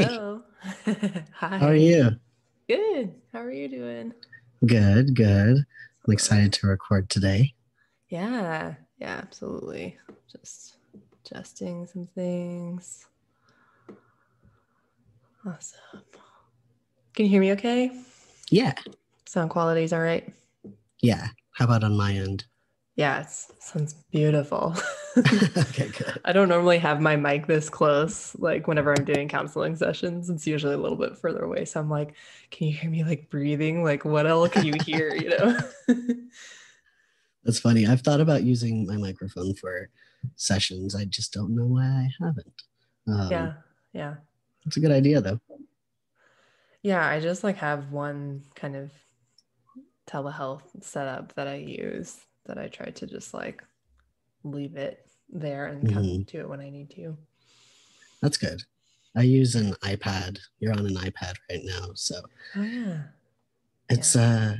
Hey, Hello. how are Hi. you? Good. How are you doing? Good, good. I'm Excellent. excited to record today. Yeah, absolutely. Just adjusting some things. Awesome. Can you hear me okay? Yeah, Sound quality's all right? yeah. How about on my end? Yeah, it sounds beautiful. Okay, good. I don't normally have my mic this close, like whenever I'm doing counseling sessions. It's usually a little bit further away. So I'm like, can you hear me like breathing? Like, what else can you hear, That's funny. I've thought about using my microphone for sessions. I just don't know why I haven't. Um, Yeah, yeah. it's a good idea, though. Yeah, I just like have one kind of telehealth setup that I use that I try to just like leave it there and come Hmm. to it when I need to. That's good. I use an iPad. You're on an iPad right now, so Oh yeah. it's Yeah.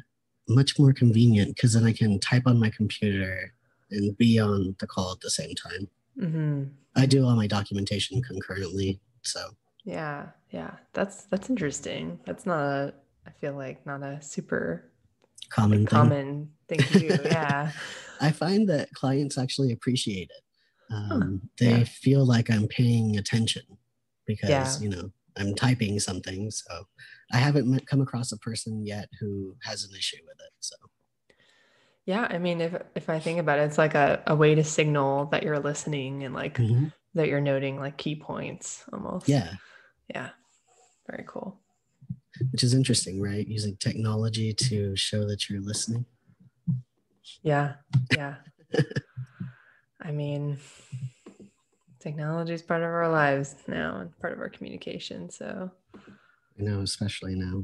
much more convenient because then I can type on my computer and be on the call at the same time. Mm-hmm. I Mm-hmm. do all my documentation concurrently, so Yeah. That's interesting. That's not a I feel like not a super like common thing. common thing to do. Yeah. I find that clients actually appreciate it. Huh. They Yeah. feel like I'm paying attention because, Yeah. I'm typing something. So I haven't come across a person yet who has an issue with it. So, Yeah. I mean, if I think about it, it's like a way to signal that you're listening and like mhm. that you're noting like key points almost. Yeah, Yeah. Very cool. which is interesting, right? Using technology to show that you're listening. Yeah. Yeah. I mean, technology is part of our lives now and part of our communication. So, I know, especially now.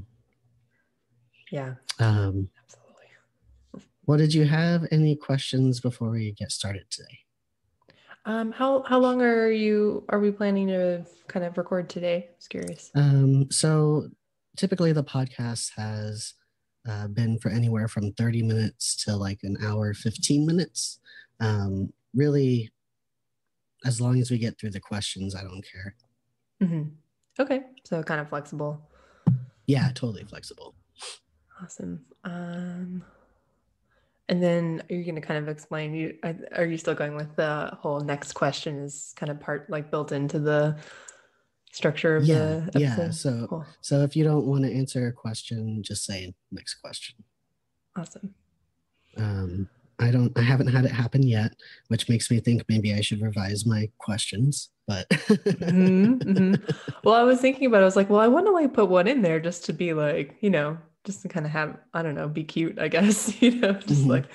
yeah, Um, absolutely. well, did you have any questions before we get started today? How long are we planning to kind of record today? I was curious. So typically the podcast has been for anywhere from 30 minutes to like an hour, 15 minutes. Really, as long as we get through the questions, I don't care. Mm-hmm. Okay, so kind of flexible. Yeah, totally flexible. Awesome. And then are you going to kind of explain? Are you still going with the whole next question is kind of part like built into the structure of Yeah, the yeah. episode? So, Cool. so if you don't want to answer a question, just say next question. Awesome. Um, I haven't had it happen yet, which makes me think maybe I should revise my questions, but Mm-hmm, mm-hmm. Well, I was thinking about it. I was like, well, I want to like put one in there just to be like, just to kind of have, I don't know, be cute, I guess, just Mhm. like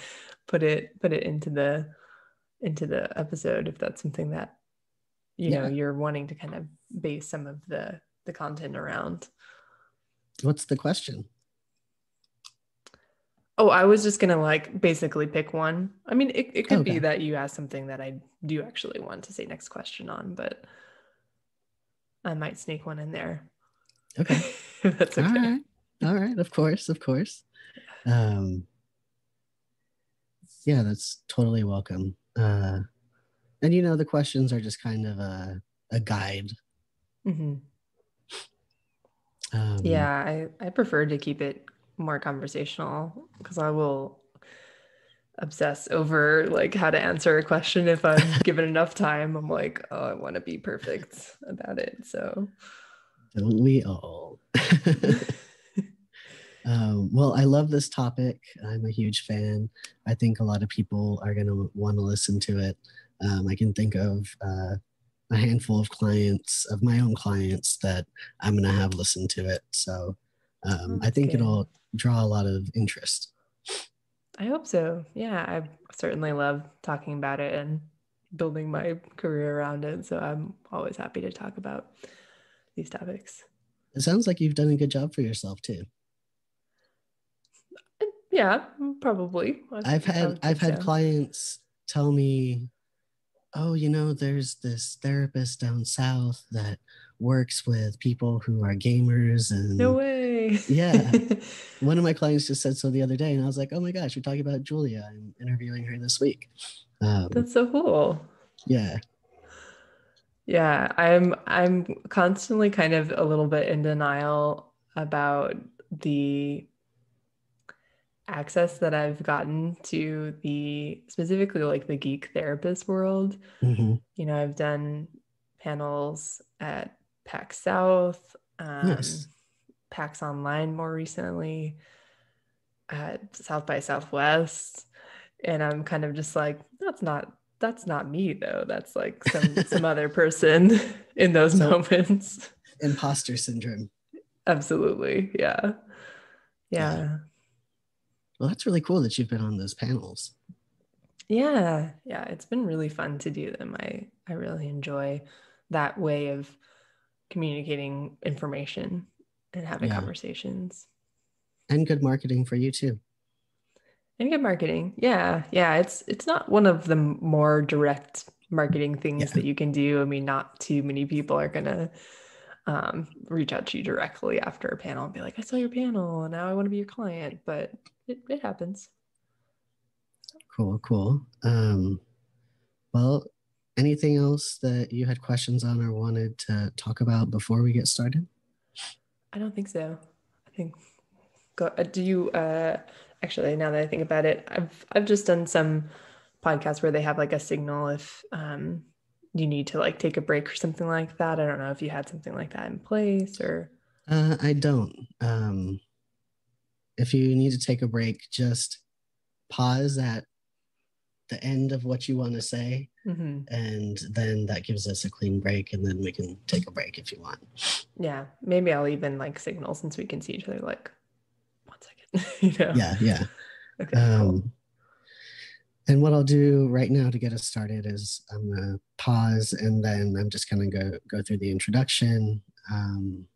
put it into the episode if that's something that, Yeah. you're wanting to kind of base some of the content around. What's the question? Oh, I was just gonna like basically pick one. I mean, it could be Okay. that you ask something that I do actually want to say next question on, but I might sneak one in there. Okay. If that's All okay. right. All right. Of course. Of course. Um, yeah, that's totally welcome. And the questions are just kind of a guide. Mm-hmm. Um, Yeah, I prefer to keep it more conversational because I will obsess over like how to answer a question if I'm given enough time. I'm like, oh, I want to be perfect about it. So, don't we all? Well, I love this topic. I'm a huge fan. I think a lot of people are going to want to listen to it. I can think of a handful of clients, of my own clients, that I'm going to have listened to it. So oh, I that's think good. it'll draw a lot of interest. I hope so. Yeah, I certainly love talking about it and building my career around it. So I'm always happy to talk about these topics. It sounds like you've done a good job for yourself too. Yeah, probably. I would say I've had so. clients tell me, "Oh, there's this therapist down south that works with people who are gamers." No And way. yeah, one of my clients just said so the other day, and I was like, "Oh my gosh, you're talking about Julia. I'm interviewing her this week." That's so cool. Yeah. Yeah, I'm constantly kind of a little bit in denial about the access that I've gotten to the specifically like the geek therapist world. Mm-hmm. I've done panels at PAX South, Nice. PAX Online more recently, at South by Southwest, and I'm kind of just like, that's not me though. That's like some other person in those So moments. imposter syndrome. Absolutely. Yeah. Yeah. Yeah. Well, that's really cool that you've been on those panels. Yeah. Yeah. It's been really fun to do them. I really enjoy that way of communicating information and having Yeah. conversations. And good marketing for you too. And good marketing. Yeah. Yeah. It's not one of the more direct marketing things Yeah. that you can do. I mean, not too many people are gonna reach out to you directly after a panel and be like, I saw your panel and now I want to be your client, but it happens. Cool, cool. Well, anything else that you had questions on or wanted to talk about before we get started? I don't think so. I think do you actually, now that I think about it, I've just done some podcasts where they have like a signal if you need to like take a break or something like that. I don't know if you had something like that in place or I don't. If you need to take a break, just pause at the end of what you want to say, and then that gives us a clean break, and then we can take a break if you want. Yeah, maybe I'll even like signal since we can see each other like 1 second. Yeah. Okay, cool. And what I'll do right now to get us started is I'm gonna pause, and then I'm just gonna go through the introduction, and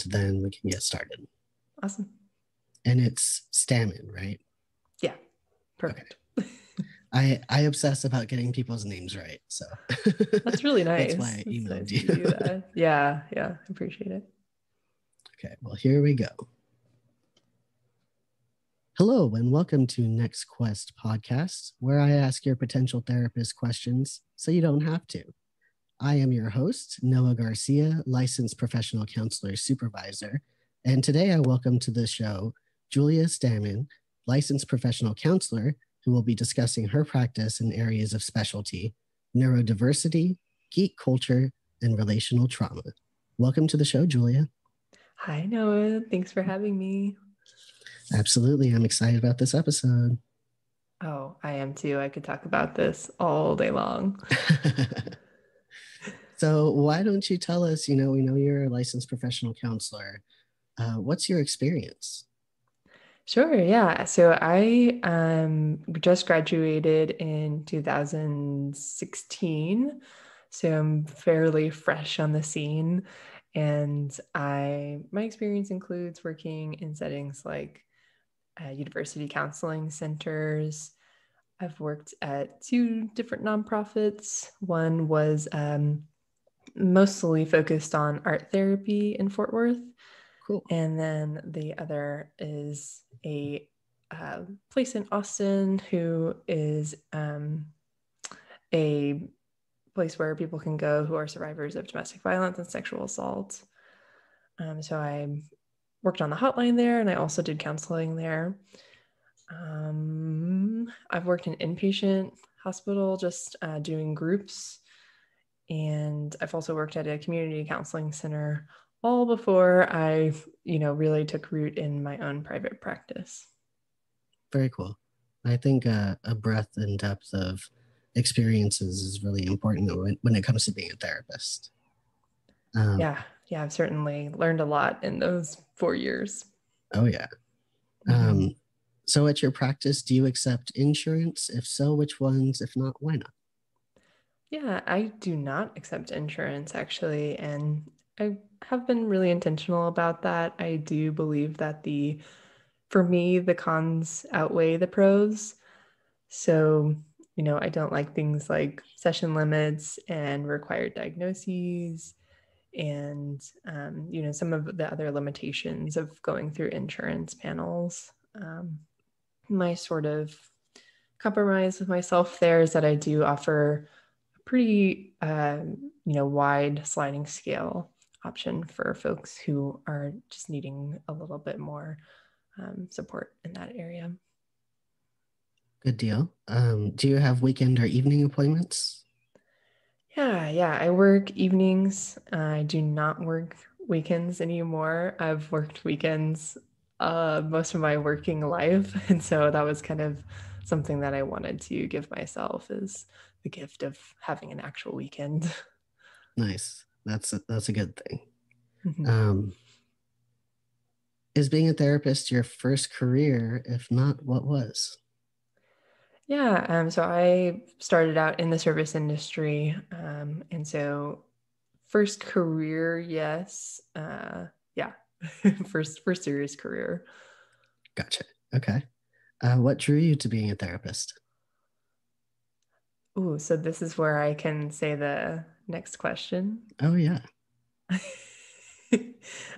then we can get started. Awesome. And it's Stamman, right? Yeah, perfect. Okay. I obsess about getting people's names right, so That's really nice. That's why I emailed nice you. To do that. Yeah, I appreciate it. Okay, well, here we go. Hello, and welcome to NextQuest podcast, where I ask your potential therapist questions so you don't have to. I am your host, Noah Garcia, licensed professional counselor supervisor, and today I welcome to the show Julia Stamman, licensed professional counselor, who will be discussing her practice in areas of specialty, neurodiversity, geek culture, and relational trauma. Welcome to the show, Julia. Hi, Noah. Thanks for having me. Absolutely. I'm excited about this episode. Oh, I am too. I could talk about this all day long. So why don't you tell us, we know you're a licensed professional counselor. What's your experience? Sure. Yeah. So I just graduated in 2016. So I'm fairly fresh on the scene. And my experience includes working in settings like university counseling centers. I've worked at 2 different nonprofits. One was mostly focused on art therapy in Fort Worth. Cool. And then the other is a place in Austin who is a place where people can go who are survivors of domestic violence and sexual assault. So I worked on the hotline there, and I also did counseling there. I've worked in inpatient hospital, just doing groups. And I've also worked at a community counseling center all before I, really took root in my own private practice. Very cool. I think a breadth and depth of experiences is really important when it comes to being a therapist. Yeah, I've certainly learned a lot in those 4 years. Oh, yeah. So at your practice, do you accept insurance? If so, which ones? If not, why not? Yeah, I do not accept insurance actually. And I have been really intentional about that. I do believe that for me, the cons outweigh the pros. So, I don't like things like session limits and required diagnoses and, some of the other limitations of going through insurance panels. My sort of compromise with myself there is that I do offer pretty, wide sliding scale option for folks who are just needing a little bit more support in that area. Good deal. Do you have weekend or evening appointments? Yeah, I work evenings. I do not work weekends anymore. I've worked weekends most of my working life, and so that was kind of something that I wanted to give myself, is the gift of having an actual weekend. Nice. That's a good thing. Mhm. Is being a therapist your first career? If not, what was? Yeah, so I started out in the service industry, and so first career, yes, yeah, first serious career. Gotcha. Okay. What drew you to being a therapist? Ooh, so this is where I can say the next question. Oh, yeah.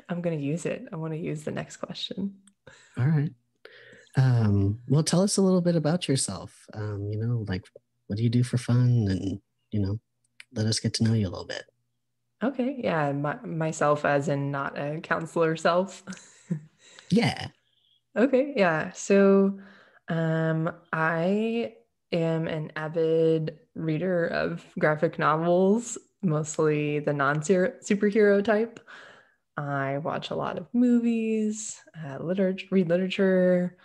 I'm gonna use it. I want to use the next question. All right. Well, tell us a little bit about yourself. Like, what do you do for fun? And, let us get to know you a little bit. Okay, yeah, myself as in not a counselor self. Yeah. Okay, yeah. So, I am an avid reader of graphic novels, mostly the non-superhero type. I watch a lot of movies, read literature.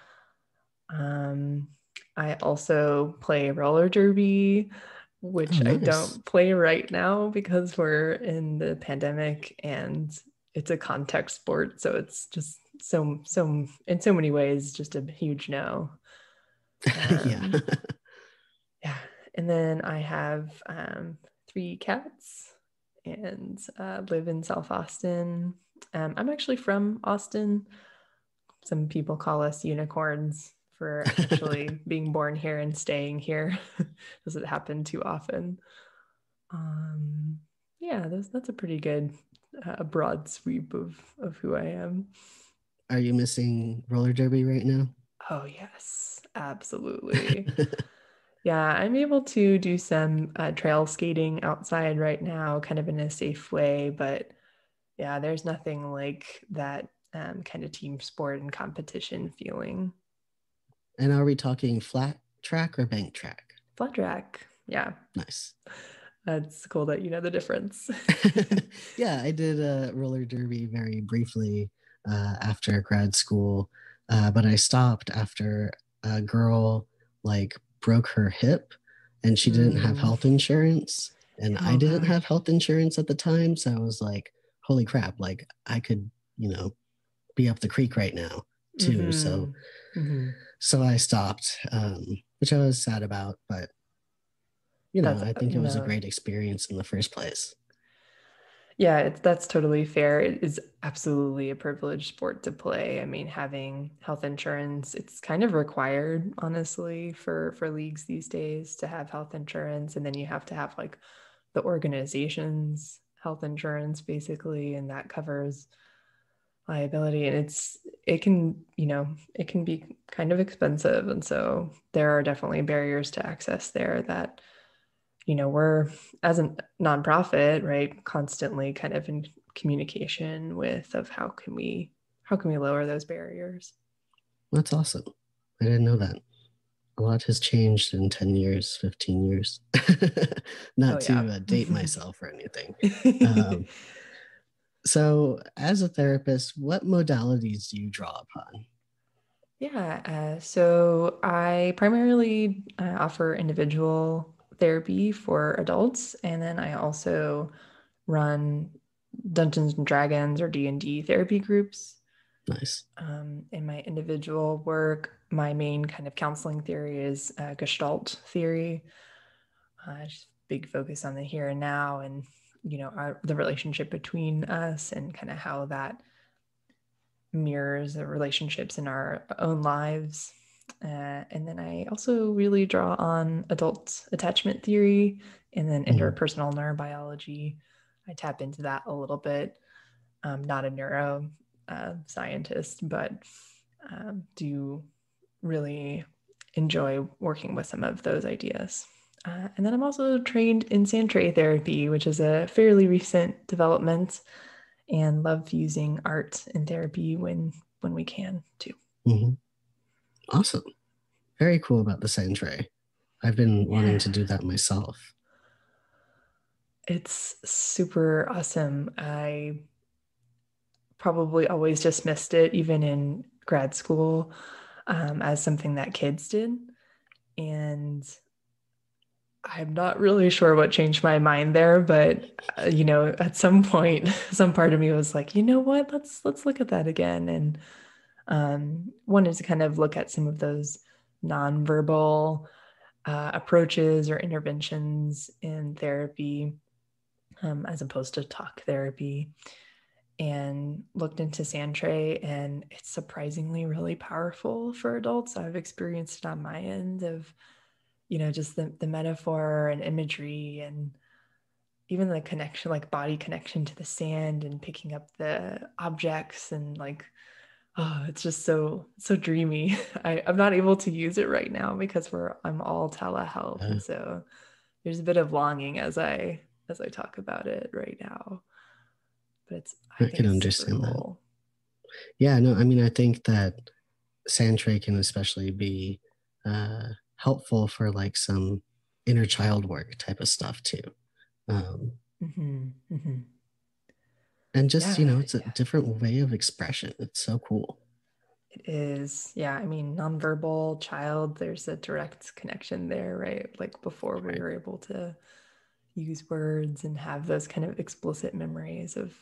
Um, I also play roller derby, Oh, which I nice. don't play right now because we're in the pandemic and it's a contact sport. So it's just so in so many ways, just a huge no. Yeah. Um, yeah. And then I have 3 cats and live in South Austin. I'm actually from Austin. Some people call us unicorns for actually being born here and staying here. Doesn't happen too often. Um, yeah, that's a pretty good broad sweep of who I am. Are you missing roller derby right now? Oh, yes, absolutely. Yeah, I'm able to do some trail skating outside right now, kind of in a safe way. But yeah, there's nothing like that kind of team sport and competition feeling. And are we talking flat track or bank track? Flat track. Yeah, Nice. that's cool that you know the difference. Yeah, I did roller derby very briefly after grad school, but I stopped after a girl like broke her hip and she didn't have Mm. health insurance. And I Oh didn't have gosh. health insurance at the time. So I was like, holy crap, like I could, be up the creek right now too. So Mm-hmm. Mm-hmm. so I stopped, which I was sad about, but That's I think it was a no. great experience in the first place. Yeah, that's totally fair. It is absolutely a privileged sport to play. I mean, having health insurance, it's kind of required, honestly, for leagues these days to have health insurance. And then you have to have like the organization's health insurance, basically, and that covers liability. And it can be kind of expensive. And so there are definitely barriers to access there that we're, as a nonprofit, right, constantly kind of in communication with of how can we lower those barriers. That's awesome. I didn't know that. A lot has changed in 10 years, 15 years. Oh Not yeah. to date myself or anything. Um, so, as a therapist, what modalities do you draw upon? Yeah, so I primarily offer individual therapy for adults, and then I also run Dungeons and Dragons or D&D therapy groups. Nice. In my individual work, my main kind of counseling theory is Gestalt theory. Just big focus on the here and now, and the relationship between us, and kind of how that mirrors the relationships in our own lives. And then I also really draw on adult attachment theory and then Mhm. interpersonal neurobiology. I tap into that a little bit. I'm not a neuro scientist, but do really enjoy working with some of those ideas. And then I'm also trained in sand tray therapy, which is a fairly recent development, and love using art in therapy when we can too. Mm-hmm. Awesome. Very cool about the sand tray. I've been wanting to do that myself. It's super awesome. I probably always dismissed it, even in grad school, as something that kids did. And I'm not really sure what changed my mind there, but at some point, some part of me was like, you know what, let's look at that again, and wanted to kind of look at some of those nonverbal approaches or interventions in therapy, as opposed to talk therapy, and looked into sand tray, and it's surprisingly really powerful for adults. I've experienced it on my end of just the metaphor and imagery, and even the connection, like body connection to the sand and picking up the objects, and like, oh, it's just so dreamy. I'm not able to use it right now because I'm all telehealth, and so there's a bit of longing as I talk about it right now. But I think can it's understand super cool. that. Yeah, no, I mean, I think that sand tray can especially be helpful for like some inner child work type of stuff too. Mm-hmm, mm-hmm. And just, it's a different way of expression. It's so cool. It is. Yeah. I mean, nonverbal child, there's a direct connection there, right? Like before we were able to use words and have those kind of explicit memories of,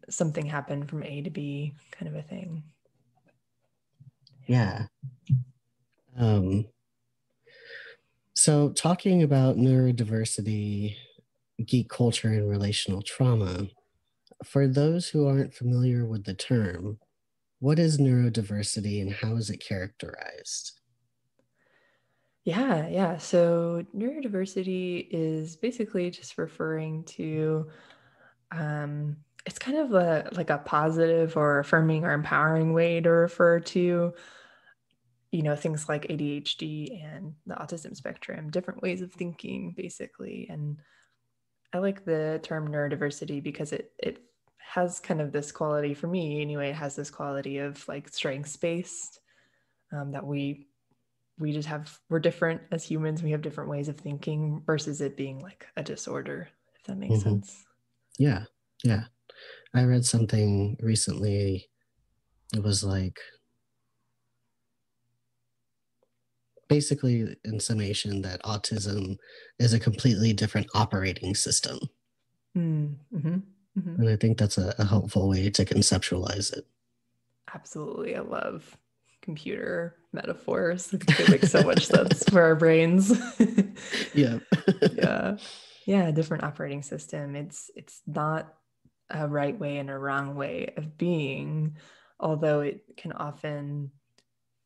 something happened from A to B kind of a thing. Yeah. So talking about neurodiversity, geek culture, and relational trauma, for those who aren't familiar with the term, what is neurodiversity and how is it characterized? Yeah. So neurodiversity is basically just referring to, it's kind of like a positive or affirming or empowering way to refer to, things like ADHD and the autism spectrum, different ways of thinking, basically. And I like the term neurodiversity because it has kind of this quality, for me anyway, it has this quality of like strengths based, that we're different as humans. We have different ways of thinking versus it being like a disorder, if that makes sense. Yeah. I read something recently. It was like, basically in summation, that autism is a completely different operating system. Mm-hmm. Mm-hmm. And I think that's a helpful way to conceptualize it. Absolutely. I love computer metaphors. They make so much sense for our brains. Yeah. Yeah. Different operating system. It's not a right way and a wrong way of being, although it can often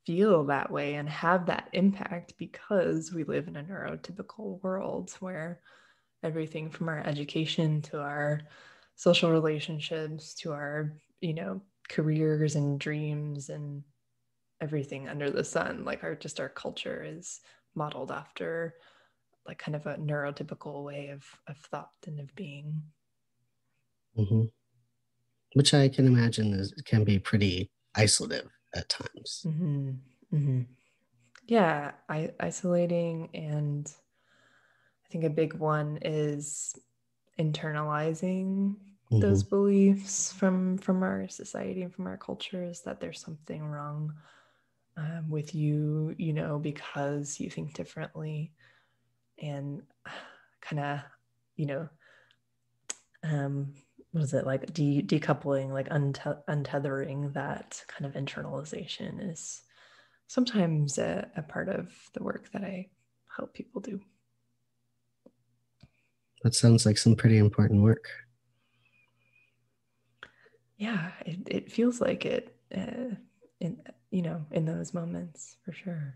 feel that way and have that impact because we live in a neurotypical world where everything from our education to our social relationships to our, careers and dreams and everything under the sun, like our culture is modeled after like kind of a neurotypical way of thought and of being. Mm-hmm. Which I can imagine can be pretty isolative at times. Mm-hmm. Mm-hmm. Yeah, isolating, and I think a big one is internalizing those beliefs from our society and from our cultures that there's something wrong with you, because you think differently, and kind of, what is it like decoupling, like untethering that kind of internalization is sometimes a part of the work that I help people do. That sounds like some pretty important work. Yeah, it feels like it, in those moments for sure.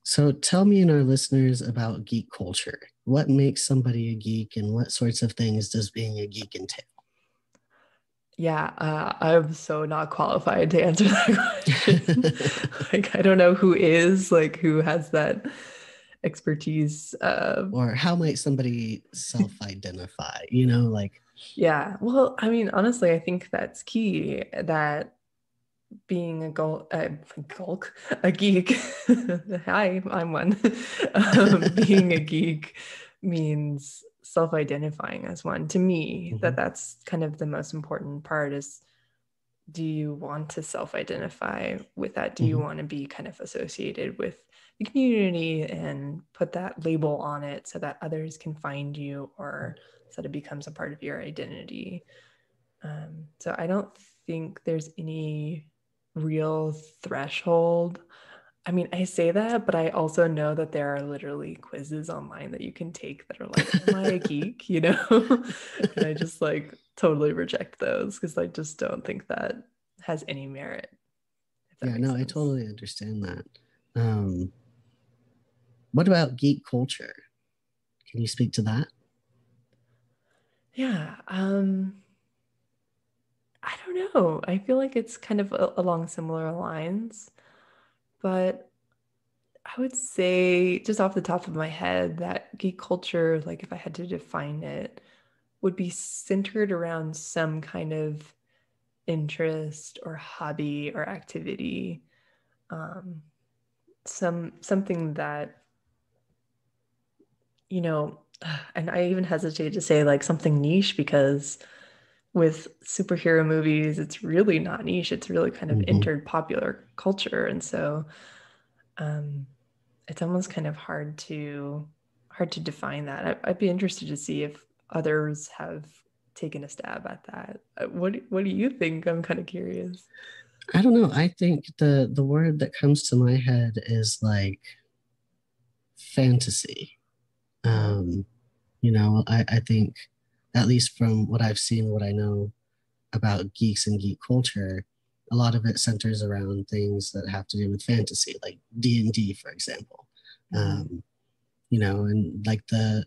So tell me and our listeners about geek culture. What makes somebody a geek and what sorts of things does being a geek entail? Yeah, I'm so not qualified to answer that question. Like, I don't know who is, like, who has that expertise. Or how might somebody self-identify, you know, like. Yeah, well, I mean, honestly, I think that's key, that being a geek. Hi, I'm one. Being a geek means self-identifying as one. To me, Mhm, that's kind of the most important part is, do you want to self-identify with that? Do you mhm, want to be kind of associated with the community and put that label on it so that others can find you, or so that it becomes a part of your identity? So I don't think there's any real threshold. I mean, I say that, but I also know that there are literally quizzes online that you can take that are like, am I a geek? You know? And I just like totally reject those because I just don't think that has any merit, if that yeah, makes no, I sense. totally understand that. um what about geek culture? Can you speak to that? Yeah. I don't know. I feel like it's kind of along similar lines, but I would say, just off the top of my head, that geek culture, like if I had to define it, would be centered around some kind of interest or hobby or activity, um, something that, you know, and I even hesitate to say like something niche, because with superhero movies, it's really not niche. It's really kind of Hmm. entered popular culture, and so um, it's almost kind of hard to define that. I'd be interested to see if others have taken a stab at that. What do you think? I'm kind of curious. I don't know. I think the word that comes to my head is like fantasy. Uh-huh. You know, I think, at least from what I've seen, what I know about geeks and geek culture, a lot of it centers around things that have to do with fantasy, like D&D, for example. Mm-hmm. Um, you know, and like the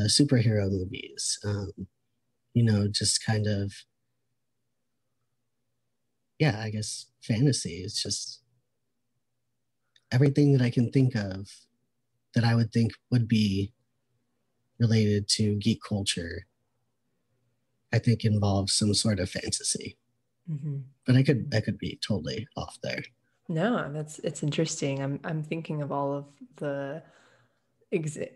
superhero movies. You know, just kind of, yeah, I guess fantasy is just everything that I can think of that I would think would be related to geek culture. I think involves some sort of fantasy, Mm-hmm. but Mm-hmm. I could be totally off there. No, it's interesting. I'm thinking of all of the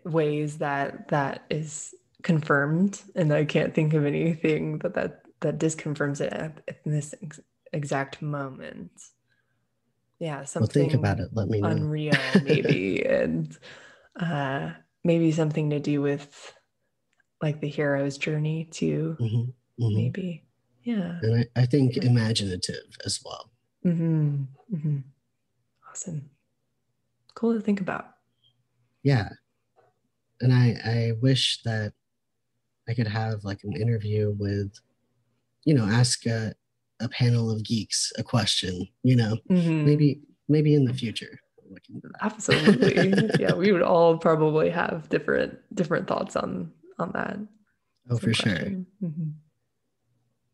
ways that that is confirmed, and I can't think of anything that disconfirms it at this exact moment. Yeah, Well, think about something it. Let me know. unreal maybe, and uh maybe something to do with like the hero's journey too, Hmm. Hmm. maybe. Yeah. And I think Yeah. imaginative as well. Mm-hmm. Mm-hmm. Awesome. Cool to think about. Yeah. And I wish that I could have like an interview with, you know, ask a panel of geeks a question, you know, Mm-hmm. maybe in the future we'll look into Absolutely. that. Yeah, we would all probably have different thoughts on that Oh, same for sure. question. Mm-hmm.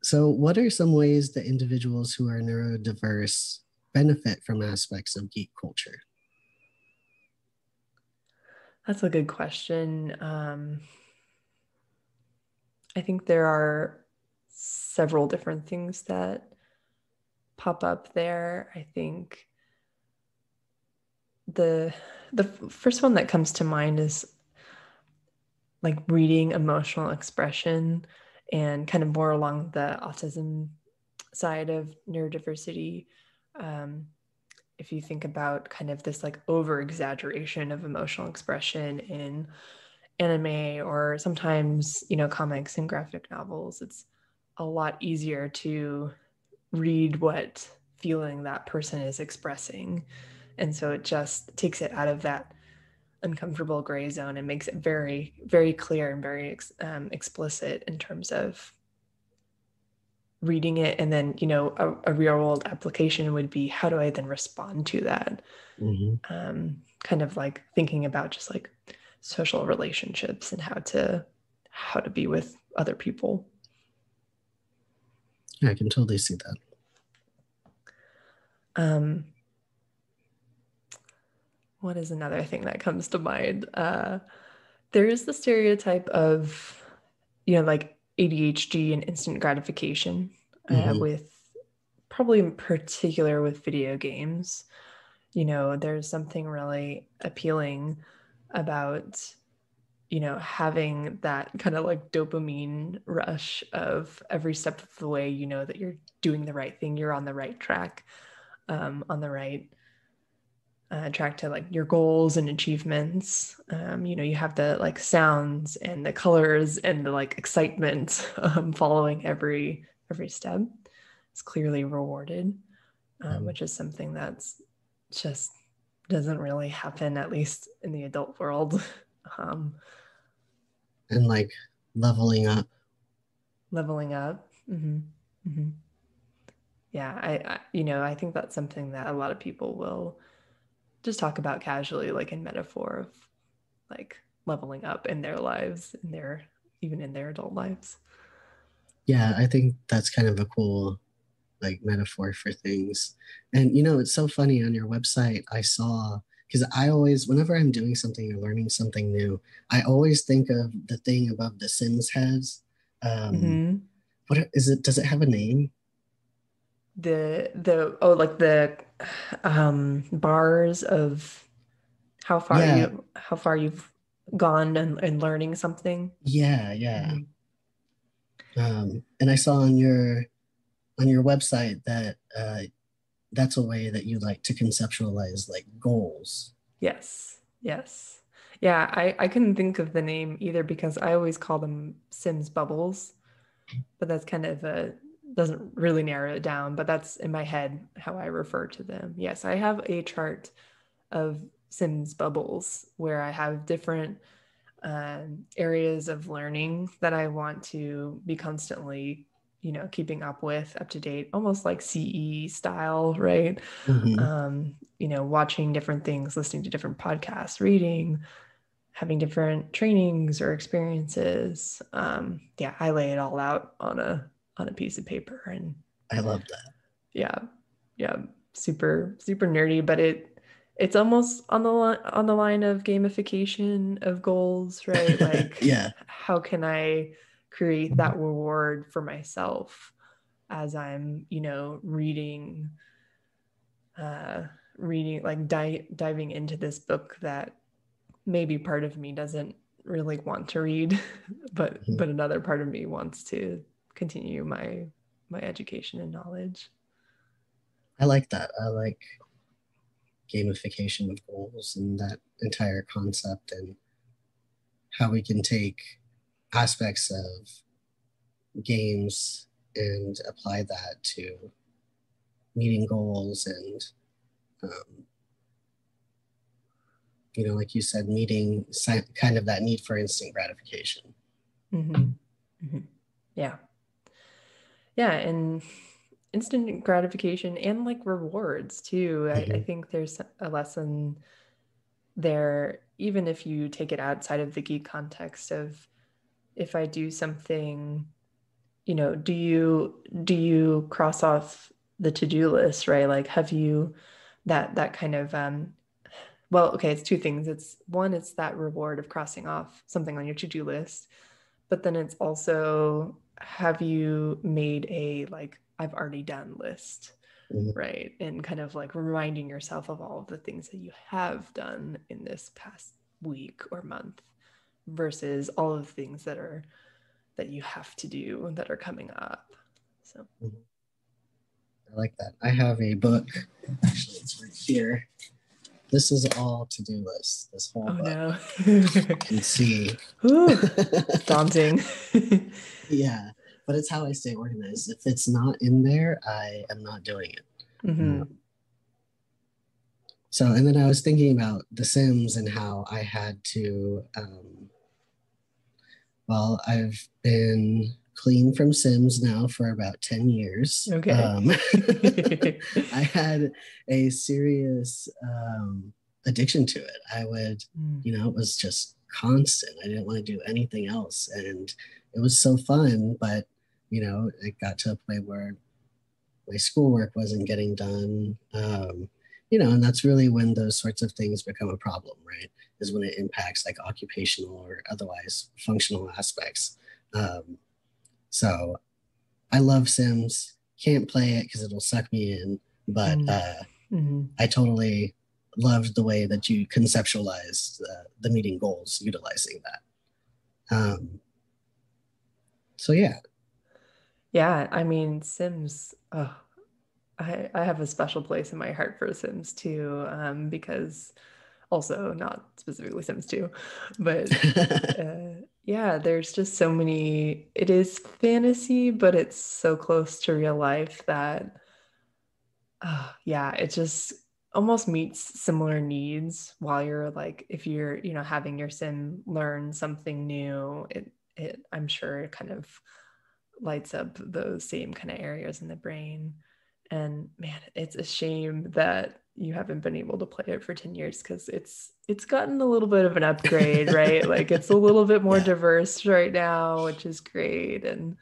So, what are some ways that individuals who are neurodiverse benefit from aspects of geek culture? That's a good question. I think there are several different things that pop up there. I think the the first one that comes to mind is like reading emotional expression, and kind of more along the autism side of neurodiversity. Um, if you think about kind of this like over exaggeration of emotional expression in anime, or sometimes, comics and graphic novels, it's a lot easier to read what feeling that person is expressing. And so it just takes it out of that uncomfortable gray zone and makes it very, very clear and very explicit in terms of reading it. And then, a real world application would be, how do I then respond to that? Hmm. Kind of like thinking about just like social relationships and how to be with other people. Yeah, I can totally see that. What is another thing that comes to mind? There is the stereotype of, like ADHD and instant gratification, with probably in particular with video games. There's something really appealing about, having that kind of like dopamine rush of every step of the way, that you're doing the right thing, you're on the right track, on the right track to like your goals and achievements. You have the like sounds and the colors and the like excitement following every step. It's clearly rewarded, which is something that's just doesn't really happen, at least in the adult world. And like leveling up. Mm-hmm. Mm-hmm. Yeah, I think that's something that a lot of people will just talk about casually, like in metaphor of like leveling up in their lives, even in their adult lives. Yeah, I think that's kind of a cool like metaphor for things. And it's so funny on your website. I saw, because I always, whenever I'm doing something or learning something new, I always think of the thing above the Sims heads. Mm-hmm. What is it? Does it have a name? Like the bars of Yeah, how far you've gone and learning something. yeah. Mm-hmm. And I saw on your website that that's a way that you like to conceptualize like goals. Yes. Yeah, I couldn't think of the name either because I always call them Sims bubbles, but that's kind of doesn't really narrow it down, but that's in my head how I refer to them. Yes, I have a chart of Sims bubbles where I have different areas of learning that I want to be constantly, keeping up with, up to date, almost like CE style, right? Mm-hmm. Watching different things, listening to different podcasts, reading, having different trainings or experiences. Yeah, I lay it all out on a piece of paper, and I love that. yeah, yeah, super super nerdy, but it's almost on the line of gamification of goals, right? Like, Yeah, how can I create that reward for myself as I'm, uh, reading, like diving into this book that maybe part of me doesn't really want to read, but mm-hmm. another part of me wants to continue my education and knowledge. I like that. I like gamification of goals and that entire concept, and how we can take aspects of games and apply that to meeting goals and um, like you said, meeting kind of that need for instant gratification. Mm-hmm. Mm-hmm. Yeah. Yeah, and instant gratification and like rewards too. I Mm-hmm. think there's a lesson there, even if you take it outside of the geek context of, if I do something, do you cross off the to-do list, right? Like, have you that kind of well, okay, it's two things. It's one, it's that reward of crossing off something on your to-do list, but then it's also, have you made a like I've already done list, Mm-hmm. right? And kind of like reminding yourself of all of the things that you have done in this past week or month versus all of the things that you have to do that are coming up. So Mm-hmm. I like that. I have a book. Actually, it's right here. This is all to-do list. This whole oh book. no. You can see. Ooh, daunting. Yeah, but it's how I stay organized. If it's not in there, I am not doing it. Mm-hmm. So, and then I was thinking about The Sims and how I had to, well, I've been clean from Sims now for about 10 years. Okay. I had a serious addiction to it. I would, it was just constant. I didn't want to do anything else. And it was so fun, but It got to a point where my schoolwork wasn't getting done. And that's really when those sorts of things become a problem, right? Is when it impacts like occupational or otherwise functional aspects. So I love Sims. Can't play it because it'll suck me in, but I totally loved the way that you conceptualized the meeting goals utilizing that. So yeah. Yeah, I mean, Sims, oh, I have a special place in my heart for Sims 2, because also not specifically Sims 2, but yeah, there's just so many, it is fantasy, but it's so close to real life that, yeah, it just almost meets similar needs while you're like, if you're, having your sim learn something new, it I'm sure it kind of lights up those same kind of areas in the brain. And man, it's a shame that you haven't been able to play it for 10 years because it's gotten a little bit of an upgrade, right? Like it's a little bit more diverse right now, which is great. And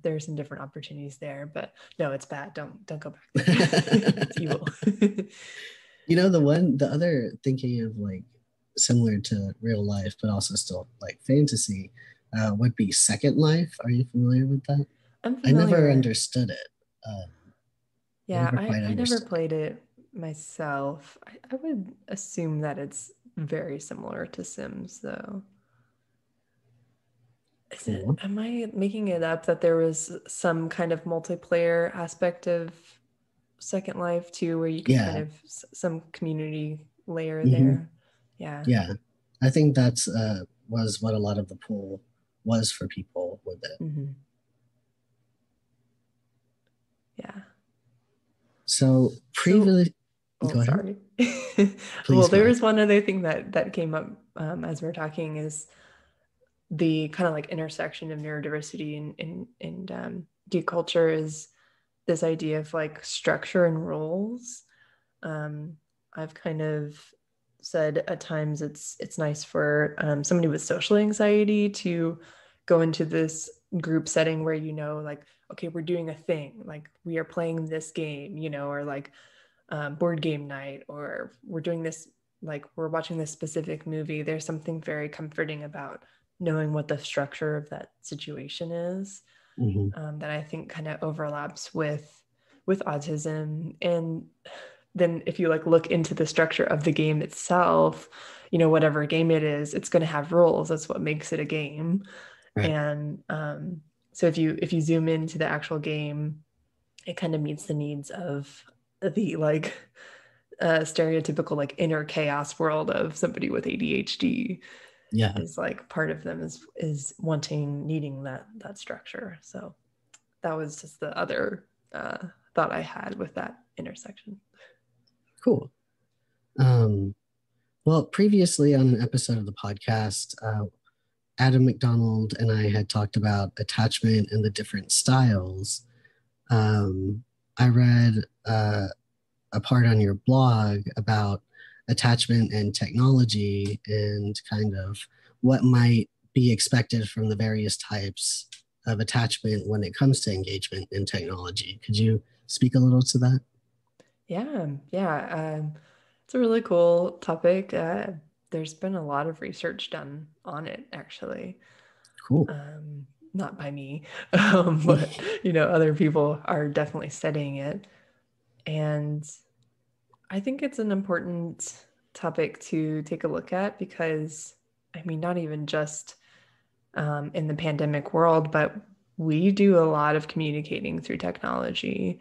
there's some different opportunities there, but no, it's bad. Don't go back there. It's evil. The other, thinking of like similar to real life, but also still like fantasy, would be Second Life. Are you familiar with that? I'm I never familiar. understood it. Yeah, I never played it myself. I would assume that it's very similar to Sims, though. Cool. Am I making it up that there was some kind of multiplayer aspect of Second Life too, where you could kind of some community layer there? Yeah. Yeah. I think that's was what a lot of the pull was for people with it. Yeah. So previously, oh, sorry. Well, there was one other thing that came up as we're talking is the kind of like intersection of neurodiversity and geek culture is this idea of like structure and roles. I've kind of said at times it's nice for somebody with social anxiety to go into this group setting where like, okay, we're doing a thing, like we are playing this game, or like board game night, or we're doing this, like we're watching this specific movie. There's something very comforting about knowing what the structure of that situation is, that I think kind of overlaps with autism. And then if you like look into the structure of the game itself, whatever game it is, it's going to have rules. That's what makes it a game. Right. And so if you zoom into the actual game, it kind of meets the needs of the like stereotypical like inner chaos world of somebody with ADHD. Yeah, is like part of them is needing that structure. So that was just the other thought I had with that intersection. Cool. Well, previously on an episode of the podcast, Adam McDonald and I had talked about attachment and the different styles. I read a part on your blog about attachment and technology and kind of what might be expected from the various types of attachment when it comes to engagement in technology. Could you speak a little to that? Yeah. It's a really cool topic. There's been a lot of research done on it, actually. Cool. Not by me, but other people are definitely studying it. And I think it's an important topic to take a look at because, I mean, not even just in the pandemic world, but we do a lot of communicating through technology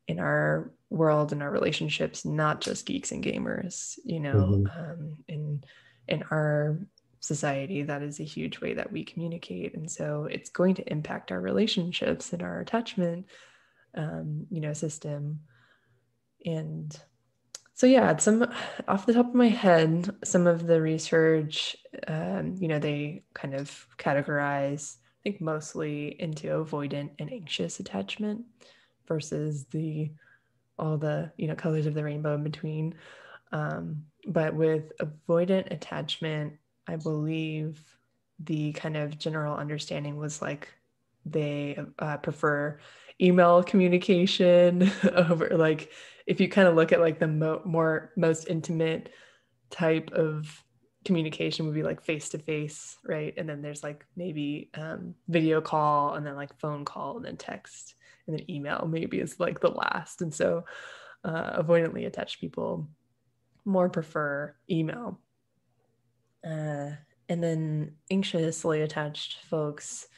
in our world and our relationships, not just geeks and gamers, in our society, that is a huge way that we communicate. And so it's going to impact our relationships and our attachment, system. And so, yeah, some off the top of my head, some of the research, they kind of categorize, I think, mostly into avoidant and anxious attachment versus all the colors of the rainbow in between. But with avoidant attachment, I believe the kind of general understanding was like they prefer email communication over, like, if you kind of look at like the most intimate type of communication would be like face-to-face, right? And then there's like maybe video call, and then like phone call, and then text, and then email maybe is like the last. And so avoidantly attached people more prefer email. And then anxiously attached folks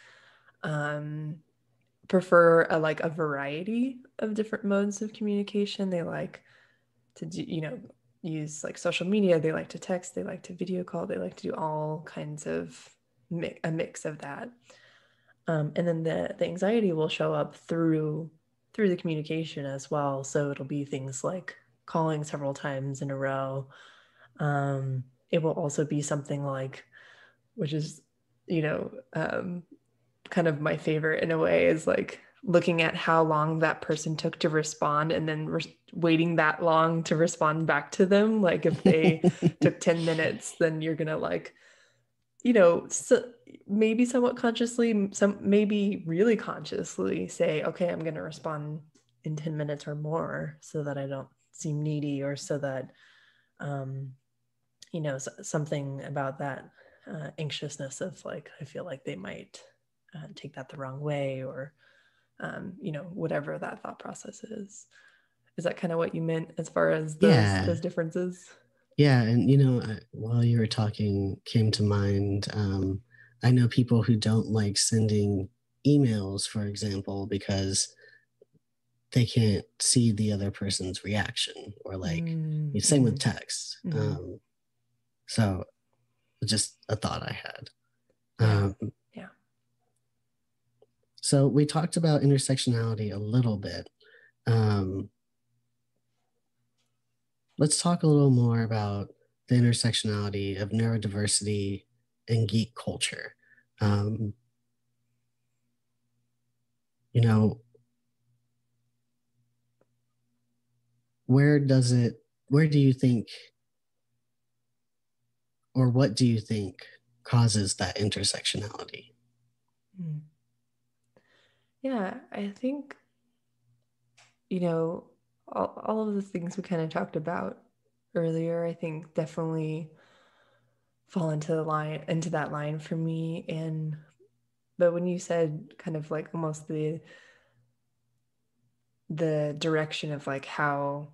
prefer a variety of different modes of communication. They like to do, use like social media. They like to text. They like to video call. They like to do all kinds of a mix of that. And then the anxiety will show up through the communication as well. So it'll be things like calling several times in a row. It will also be something like, which is, kind of my favorite in a way, is like looking at how long that person took to respond, and then waiting that long to respond back to them. Like if they took 10 minutes, then you're gonna like, maybe somewhat consciously, maybe really consciously say, okay, I'm gonna respond in 10 minutes or more, so that I don't seem needy, or so that something about that anxiousness of like, I feel like they might take that the wrong way, or whatever that thought process is. Is that kind of what you meant as far as those differences? Yeah. And while you were talking, came to mind, I know people who don't like sending emails, for example, because they can't see the other person's reaction, or like same with text. So just a thought I had. Yeah. So we talked about intersectionality a little bit. Let's talk a little more about the intersectionality of neurodiversity and geek culture. Where do you think, or what do you think causes that intersectionality? Yeah, I think, all of the things we kind of talked about earlier, I think definitely fall into that line for me. But when you said kind of like almost the direction of like how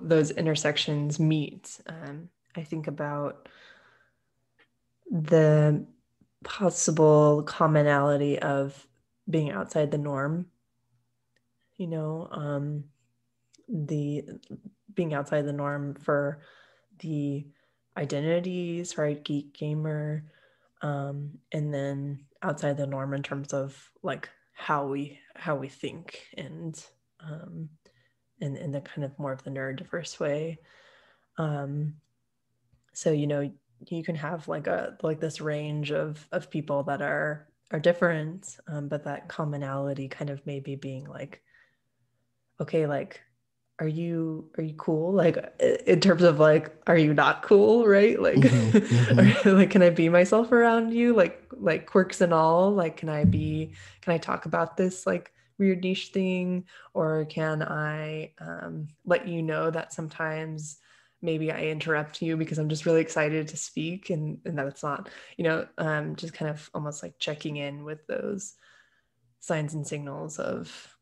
those intersections meet, I think about the possible commonality of being outside the norm, the being outside the norm for the identities, right? Geek, gamer, and then outside the norm in terms of like how we think, and in the kind of more of the neurodiverse way. So you can have like this range of people that are different, but that commonality kind of maybe being like, okay, like, are you cool? Like in terms of like, are you not cool? Right? Like, or, like, can I be myself around you? Like quirks and all, like, can I talk about this like weird niche thing? Or can I let you know that sometimes maybe I interrupt you because I'm just really excited to speak, and that it's not, just kind of almost like checking in with those signs and signals of,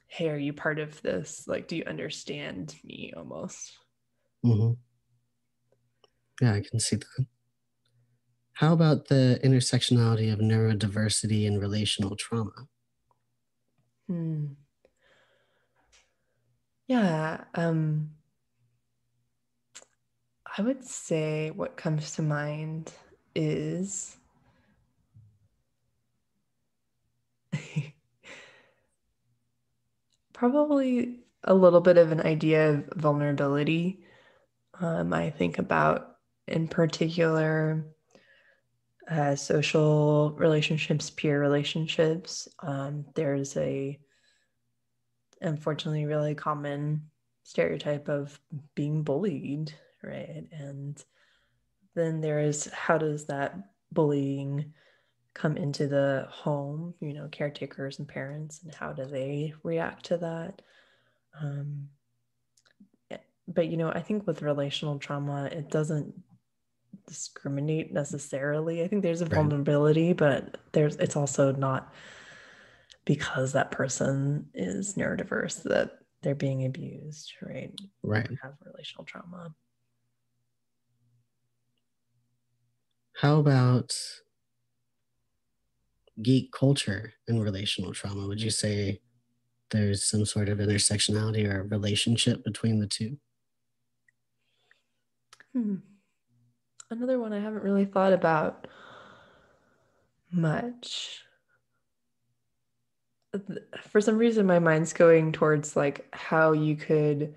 hey, are you part of this? Like, do you understand me almost? Yeah, I can see that. How about the intersectionality of neurodiversity and relational trauma? Yeah, I would say what comes to mind is probably a little bit of an idea of vulnerability. I think about, in particular, social relationships, peer relationships. There's a, unfortunately, really common stereotype of being bullied, right? And then there is, how does that bullying come into the home, you know, caretakers and parents, and how do they react to that? But, you know, I think with relational trauma, it doesn't discriminate necessarily. I think there's a vulnerability, but it's also not because that person is neurodiverse that they're being abused, right? Right. Have relational trauma. How about geek culture and relational trauma? Would you say there's some sort of intersectionality or relationship between the two? Another one I haven't really thought about much. For some reason, my mind's going towards like how you could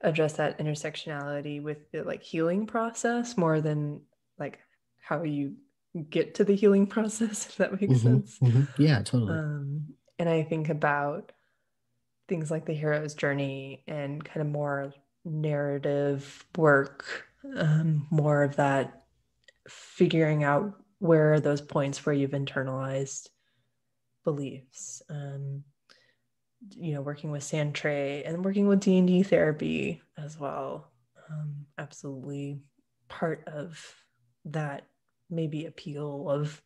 address that intersectionality with the like healing process more than like how you get to the healing process, if that makes sense. Yeah, totally. And I think about things like the hero's journey and kind of more narrative work, more of that figuring out where are those points where you've internalized beliefs. You know, working with Sandtray and working with D&D therapy as well. Absolutely part of that maybe appeal of,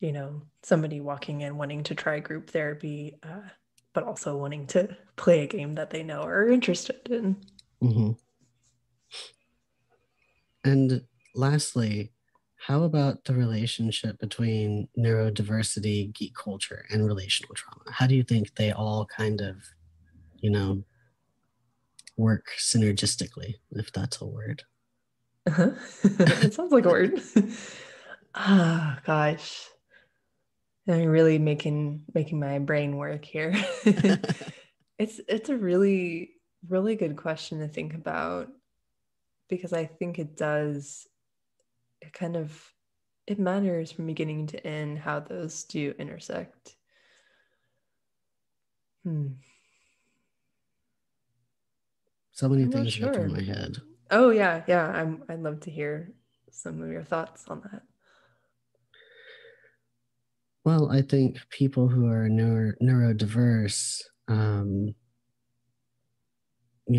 you know, somebody walking in wanting to try group therapy, but also wanting to play a game that they know or are interested in. And lastly, how about the relationship between neurodiversity, geek culture, and relational trauma? How do you think they all kind of, you know, work synergistically, if that's a word? It sounds like a word. Gosh. I'm really making my brain work here. It's a really, really good question to think about, because I think it matters from beginning to end how those do intersect. So many things go through my head. Oh yeah. I'd love to hear some of your thoughts on that. Well, I think people who are neurodiverse, you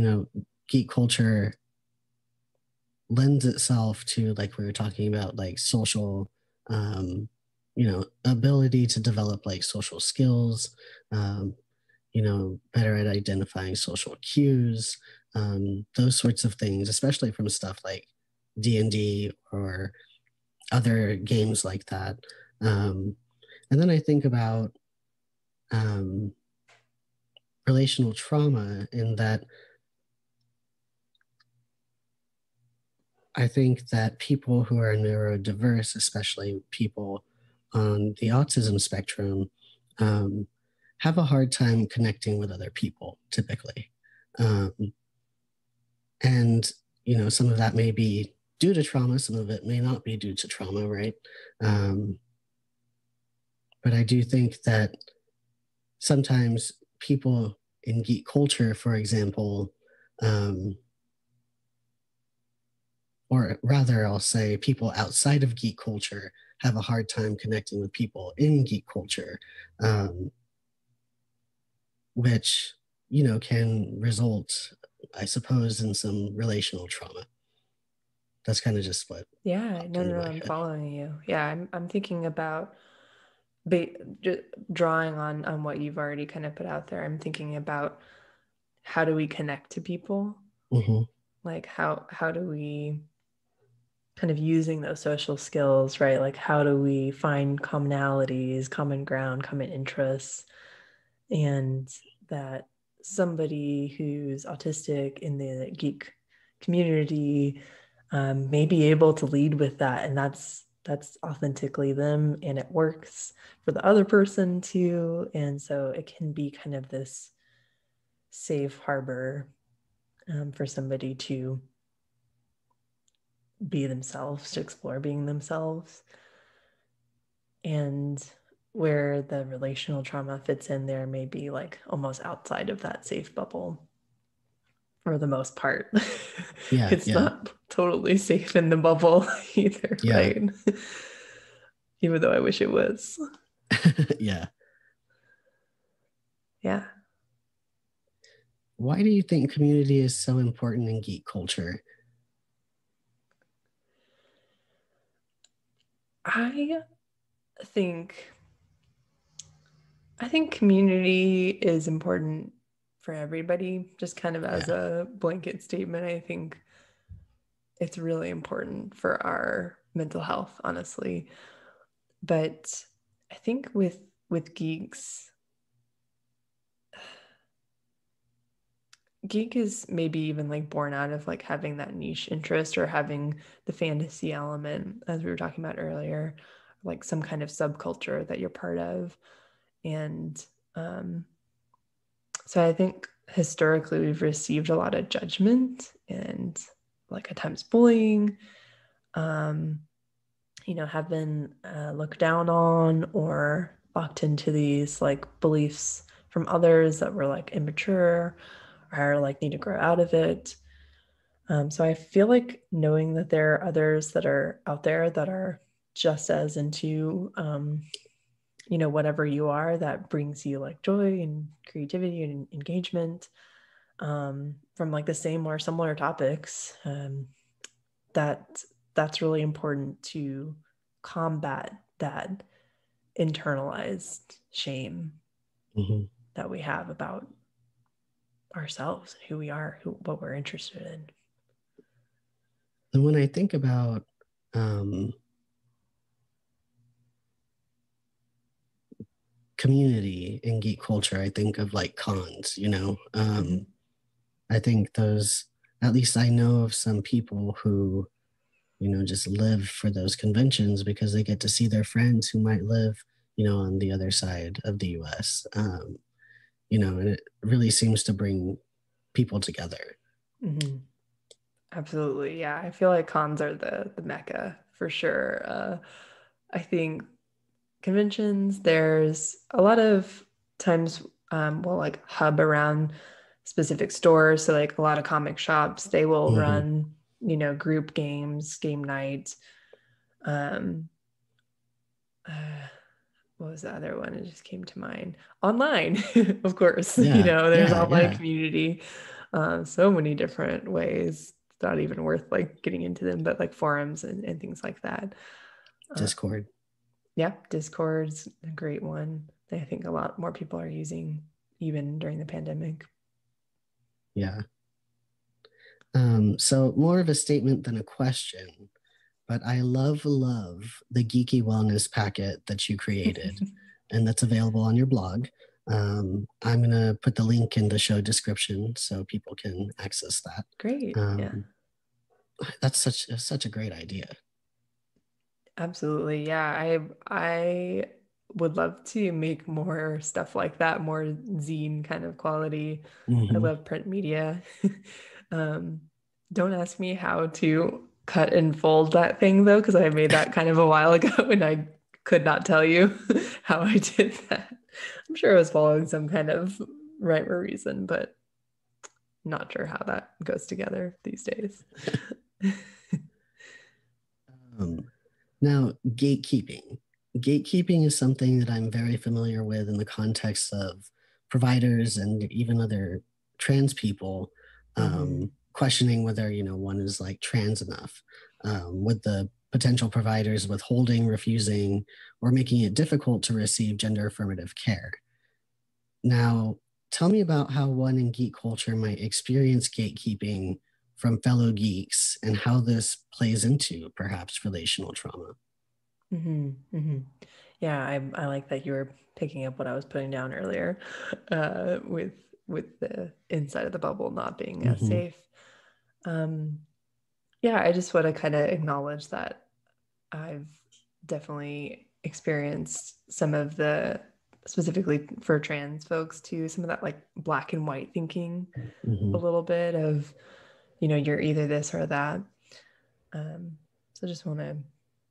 know, geek culture lends itself to, like we were talking about, like social, you know, ability to develop like social skills, you know, better at identifying social cues, those sorts of things, especially from stuff like D&D or other games like that. And then I think about relational trauma in that I think that people who are neurodiverse, especially people on the autism spectrum, have a hard time connecting with other people typically. And, you know, some of that may be due to trauma, some of it may not be due to trauma, right? But I do think that sometimes people in geek culture, for example, or rather, I'll say people outside of geek culture have a hard time connecting with people in geek culture, which, you know, can result, I suppose, in some relational trauma. That's kind of just what. Yeah, no, I'm following you. Yeah, I'm thinking about drawing on what you've already kind of put out there. I'm thinking about how do we connect to people? Like how do we kind of using those social skills, right? Like how do we find commonalities, common ground, common interests, and that somebody who's autistic in the geek community may be able to lead with that, and that's authentically them, and it works for the other person too, and so it can be kind of this safe harbor for somebody to be themselves, to explore being themselves. And where the relational trauma fits in there may be like almost outside of that safe bubble for the most part. It's not totally safe in the bubble either, right? even though I wish it was. Yeah. Yeah. Why do you think community is so important in geek culture? I think community is important for everybody, just kind of as a blanket statement. I think it's really important for our mental health, honestly. But I think with geeks, geek is maybe even like born out of like having that niche interest or having the fantasy element, as we were talking about earlier, like some kind of subculture that you're part of. And so I think historically we've received a lot of judgment and like at times bullying, have been looked down on or locked into these like beliefs from others that were like immature or like need to grow out of it. So I feel like knowing that there are others that are out there that are just as into, whatever you are that brings you like joy and creativity and engagement from like the same or similar topics, that's really important to combat that internalized shame that we have about ourselves, who we are, what we're interested in. And when I think about community in geek culture, I think of like cons, I think those, at least I know of some people who, just live for those conventions because they get to see their friends who might live, on the other side of the US. And it really seems to bring people together. Absolutely. Yeah. I feel like cons are the mecca for sure. I think conventions, there's a lot of times we'll like hub around specific stores. So like a lot of comic shops, they will run, group games, game night. What was the other one? It just came to mind. Online, of course. There's online community. So many different ways. It's not even worth like getting into them, but like forums and things like that. Discord. Yeah, Discord's a great one. I think a lot more people are using even during the pandemic. Yeah. So more of a statement than a question, but I love the Geeky Wellness packet that you created and that's available on your blog. I'm going to put the link in the show description so people can access that. Great. Yeah. That's such a great idea. Absolutely. Yeah. I would love to make more stuff like that, more zine kind of quality. I love print media. Don't ask me how to cut and fold that thing though, because I made that kind of a while ago and I could not tell you how I did that. I'm sure I was following some kind of rhyme or reason, but not sure how that goes together these days. Now, gatekeeping. Gatekeeping is something that I'm very familiar with in the context of providers and even other trans people questioning whether, one is like trans enough, with the potential providers withholding, refusing, or making it difficult to receive gender affirmative care. Now, tell me about how one in geek culture might experience gatekeeping from fellow geeks and how this plays into perhaps relational trauma. Yeah, I like that you were picking up what I was putting down earlier with the inside of the bubble not being as safe. Yeah, I just want to kind of acknowledge that I've definitely experienced some of the, specifically for trans folks too, some of that like black and white thinking, a little bit of, you're either this or that. So just want to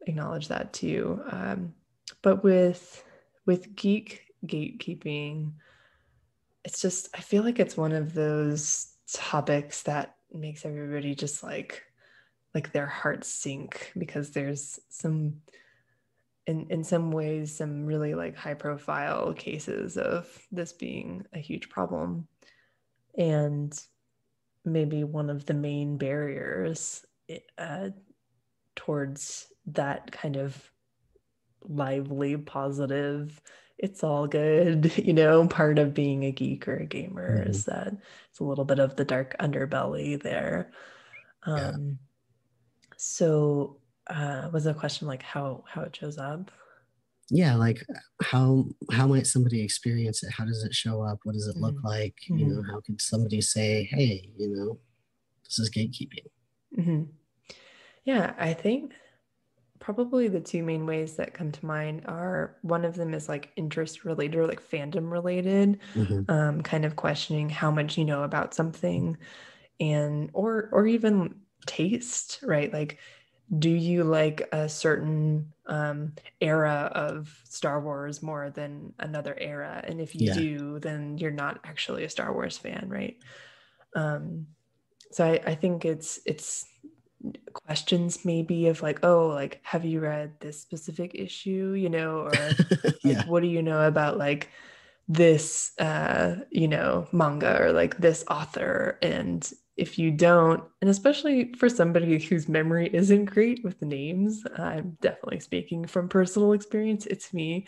acknowledge that too. But with geek gatekeeping, it's just, I feel like it's one of those topics that makes everybody just like their hearts sink because there's some in some ways, some really like high profile cases of this being a huge problem. And maybe one of the main barriers towards that kind of lively, positive, it's all good, part of being a geek or a gamer is that it's a little bit of the dark underbelly there. So was the question like how it shows up? Yeah, like how might somebody experience it? How does it show up? What does it look like? How could somebody say, hey, this is gatekeeping? Yeah, I think probably the two main ways that come to mind are, one of them is like interest related or like fandom related, kind of questioning how much you know about something, and or even taste, right? Like, do you like a certain era of Star Wars more than another era? And if you do, then you're not actually a Star Wars fan, right? So I think it's questions maybe of like, oh, like, have you read this specific issue, or like, what do you know about like this manga or like this author? And if you don't, and especially for somebody whose memory isn't great with names, I'm definitely speaking from personal experience, it's me.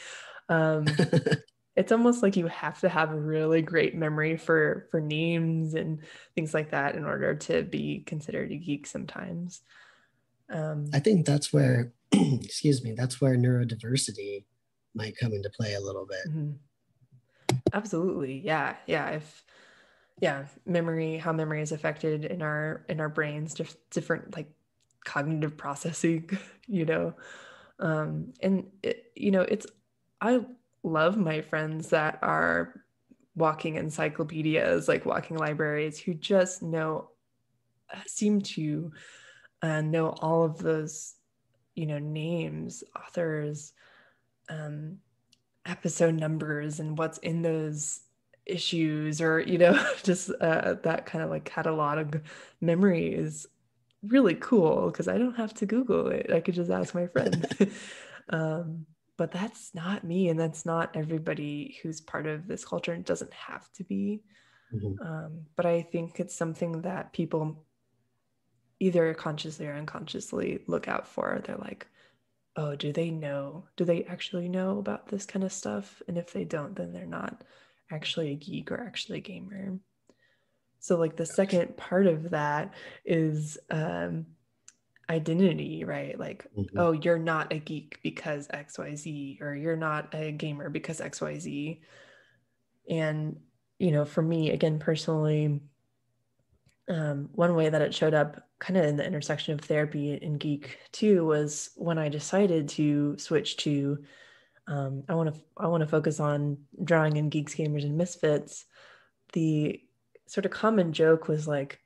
It's almost like you have to have a really great memory for names and things like that in order to be considered a geek sometimes. I think that's where, excuse me, that's where neurodiversity might come into play a little bit. Absolutely. Yeah. Memory, how memory is affected in our brains, different like cognitive processing, and it's, I love my friends that are walking encyclopedias, like walking libraries, who just seem to know all of those, names, authors, episode numbers, and what's in those issues, or just that kind of like catalog memory is really cool, because I don't have to Google it. I could just ask my friend. But that's not me, and that's not everybody who's part of this culture. It doesn't have to be. But I think it's something that people either consciously or unconsciously look out for. They're like, oh, do they actually know about this kind of stuff? And if they don't, then they're not actually a geek or actually a gamer. So like the second part of that is identity, right? Like, oh, you're not a geek because XYZ, or you're not a gamer because XYZ. And, for me, again, personally, one way that it showed up kind of in the intersection of therapy and geek too was when I decided to switch to I want to focus on drawing in geeks, gamers, and misfits. The sort of common joke was like,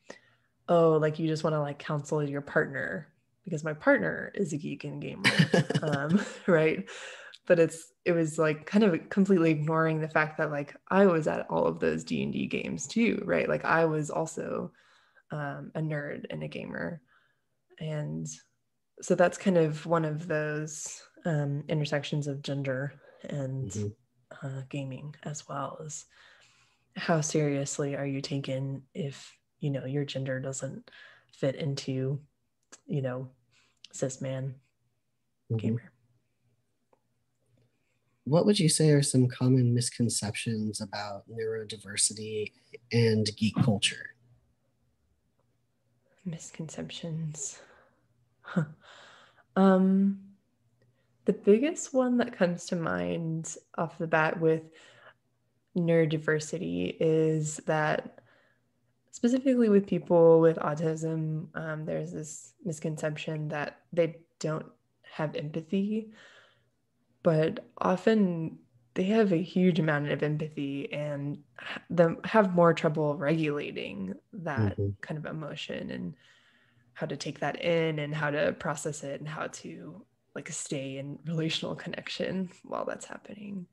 oh, like you just want to like counsel your partner because my partner is a geek and gamer, right? But it was like kind of completely ignoring the fact that like I was at all of those D&D games too, right? Like I was also a nerd and a gamer. And so that's kind of one of those intersections of gender and gaming as well, as how seriously are you taken if, your gender doesn't fit into, cis man gamer. What would you say are some common misconceptions about neurodiversity and geek culture? Misconceptions. Huh. The biggest one that comes to mind off the bat with neurodiversity is that, specifically with people with autism, there's this misconception that they don't have empathy, but often they have a huge amount of empathy and have more trouble regulating that kind of emotion, and how to take that in and how to process it and how to like stay in relational connection while that's happening.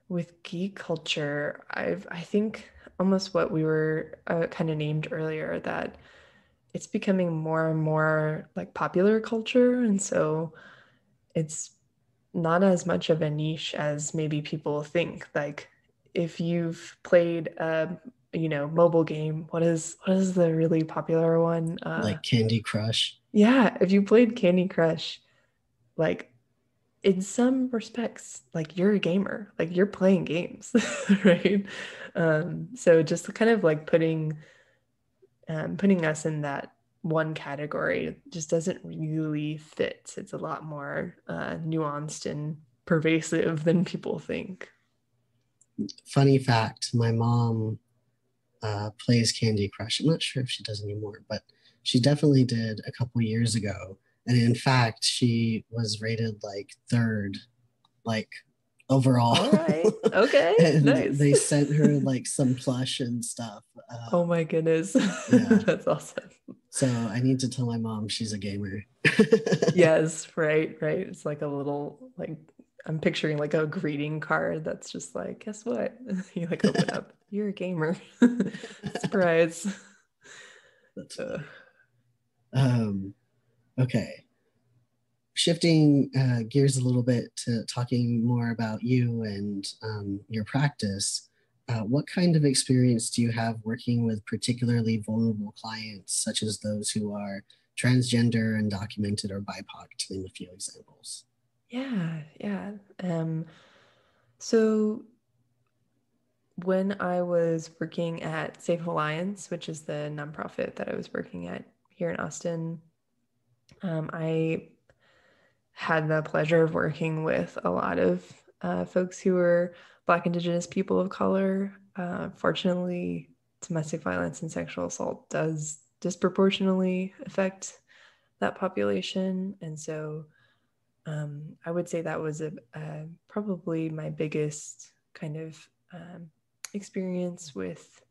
With geek culture, I think almost what we were kind of named earlier, that it's becoming more and more like popular culture. And so it's not as much of a niche as maybe people think. Like if you've played a mobile game, what is the really popular one? Like Candy Crush. Yeah, if you played Candy Crush, like in some respects, like you're a gamer, like you're playing games, right? So just kind of like putting us in that one category just doesn't really fit. It's a lot more nuanced and pervasive than people think. Funny fact, my mom plays Candy Crush. I'm not sure if she does anymore, but she definitely did a couple years ago. And in fact, she was rated like third, like overall. All right. Okay. And Nice. they sent her like some plush and stuff. Oh my goodness. Yeah. That's awesome. So I need to tell my mom she's a gamer. Yes, right. It's like a little, like, I'm picturing like a greeting card that's just like, guess what? You like open up, you're a gamer. Surprise. That's funny. Okay. Shifting gears a little bit to talking more about you and your practice, what kind of experience do you have working with particularly vulnerable clients, such as those who are transgender, undocumented, or BIPOC, to name a few examples? Yeah. So when I was working at Safe Alliance, which is the nonprofit that I was working at here in Austin, I had the pleasure of working with a lot of folks who were Black, Indigenous people of color. Fortunately, domestic violence and sexual assault does disproportionately affect that population. And so I would say that was probably my biggest kind of experience with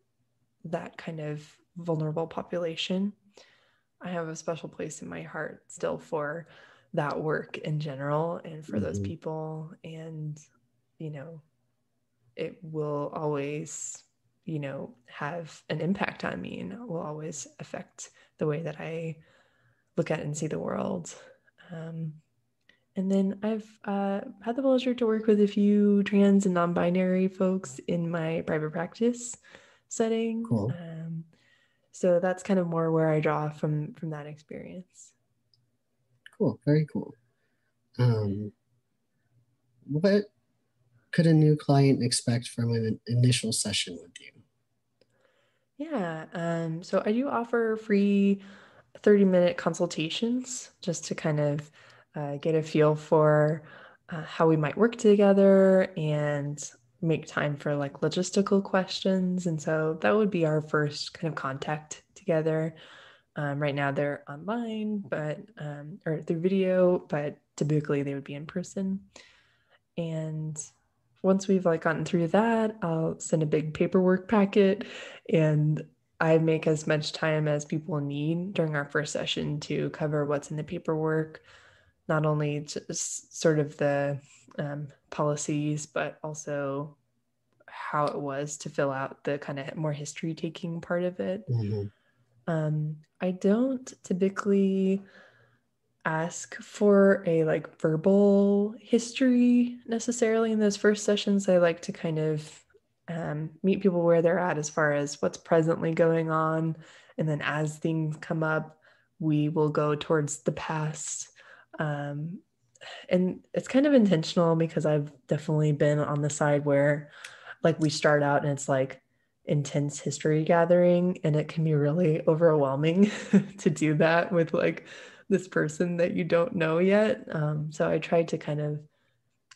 that kind of vulnerable population. I have a special place in my heart still for that work in general and for those people. And, it will always, have an impact on me and will always affect the way that I look at and see the world. And then I've had the pleasure to work with a few trans and non-binary folks in my private practice setting. Cool. So that's kind of more where I draw from that experience. Cool. Very cool. What could a new client expect from an initial session with you? Yeah. So I do offer free 30-minute consultations just to kind of get a feel for how we might work together and make time for like logistical questions. And so that would be our first kind of contact together. Right now they're online, but or through video, but typically they would be in person. And once we've like gotten through that, I'll send a big paperwork packet and I make as much time as people need during our first session to cover what's in the paperwork, not only just sort of the policies, but also how it was to fill out the kind of more history taking part of it. I don't typically ask for a like verbal history necessarily in those first sessions. I like to kind of meet people where they're at as far as what's presently going on. And then as things come up, we will go towards the past. And it's kind of intentional because I've definitely been on the side where like we start out and it's like intense history gathering and it can be really overwhelming to do that with like this person that you don't know yet. So I tried to kind of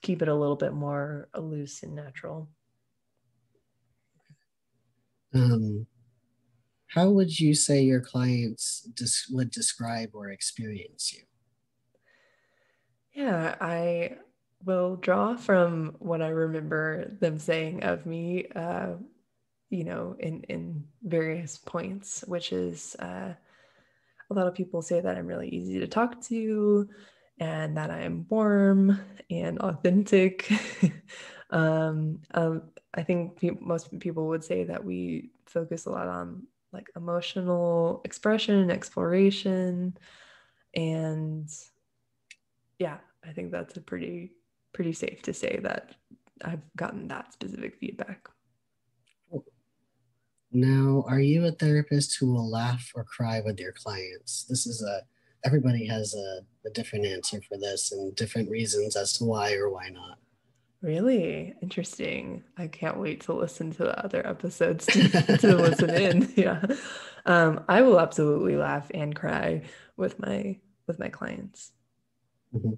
keep it a little bit more loose and natural. How would you say your clients would describe or experience you? Yeah, I will draw from what I remember them saying of me, in various points, which is a lot of people say that I'm really easy to talk to and that I'm warm and authentic. I think most people would say that we focus a lot on like emotional expression and exploration. And yeah, I think that's a pretty safe to say that I've gotten that specific feedback. Now, are you a therapist who will laugh or cry with your clients? Everybody has a different answer for this and different reasons as to why or why not. Really interesting. I can't wait to listen to the other episodes to listen in. Yeah. I will absolutely laugh and cry with my clients. Mm-hmm.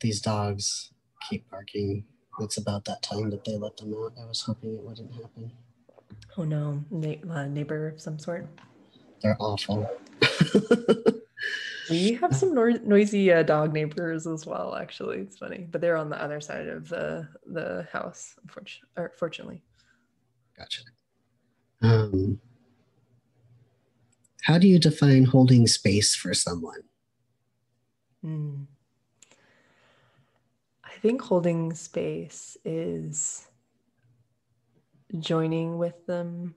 These dogs keep barking. It's about that time that they let them out. I was hoping it wouldn't happen. Oh no, neighbor of some sort. They're awful. We have some noisy dog neighbors as well. Actually, it's funny, but they're on the other side of the house, fortunately. Gotcha. How do you define holding space for someone? I think holding space is joining with them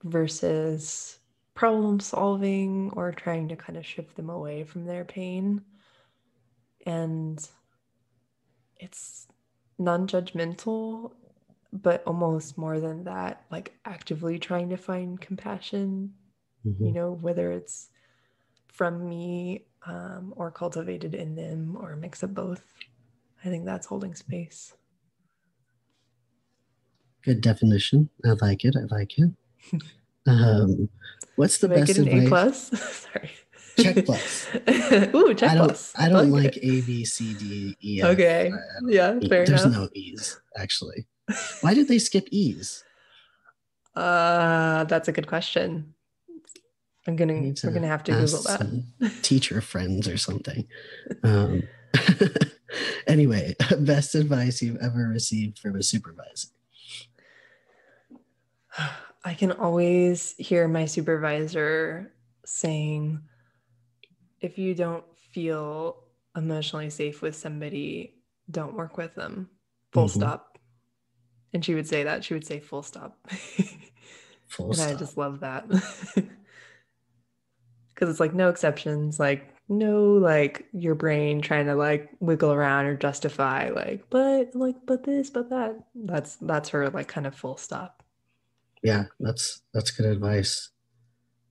versus problem solving or trying to kind of shift them away from their pain. And it's non-judgmental, but almost more than that, like actively trying to find compassion, whether it's from me or cultivated in them or a mix of both. I think that's holding space. Good definition. I like it. What's the best advice? A plus? Sorry. Check plus. Ooh, check plus. I don't like A, B, C, D, E, F. Okay. Yeah, fair enough. There's no E's, actually. Why did they skip E's? That's a good question. We're gonna have to Google that. Teacher friends or something. Anyway, best advice you've ever received from a supervisor. I can always hear my supervisor saying, if you don't feel emotionally safe with somebody, don't work with them. Full stop. And she would say that. She would say full stop. Full stop. I just love that. Because it's like no exceptions, like no like your brain trying to like wiggle around or justify but this, but that. That's her like kind of full stop. Yeah, that's good advice.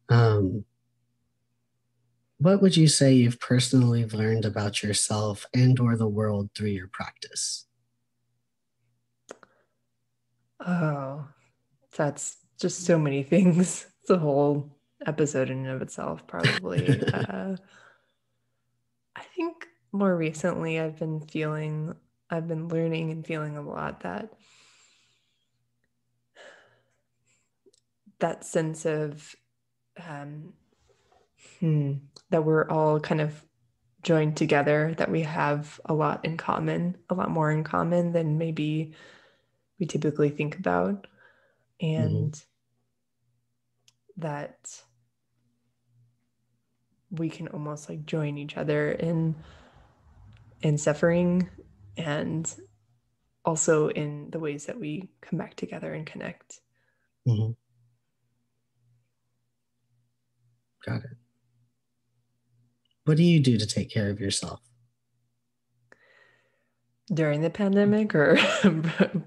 What would you say you've personally learned about yourself and or the world through your practice? Oh, that's just so many things. It's a whole episode in and of itself, probably. I think more recently I've been learning and feeling a lot that sense of that we're all kind of joined together, that we have a lot in common, a lot more in common than maybe we typically think about. And that we can almost like join each other in suffering, and also in the ways that we come back together and connect. Got it. What do you do to take care of yourself? During the pandemic or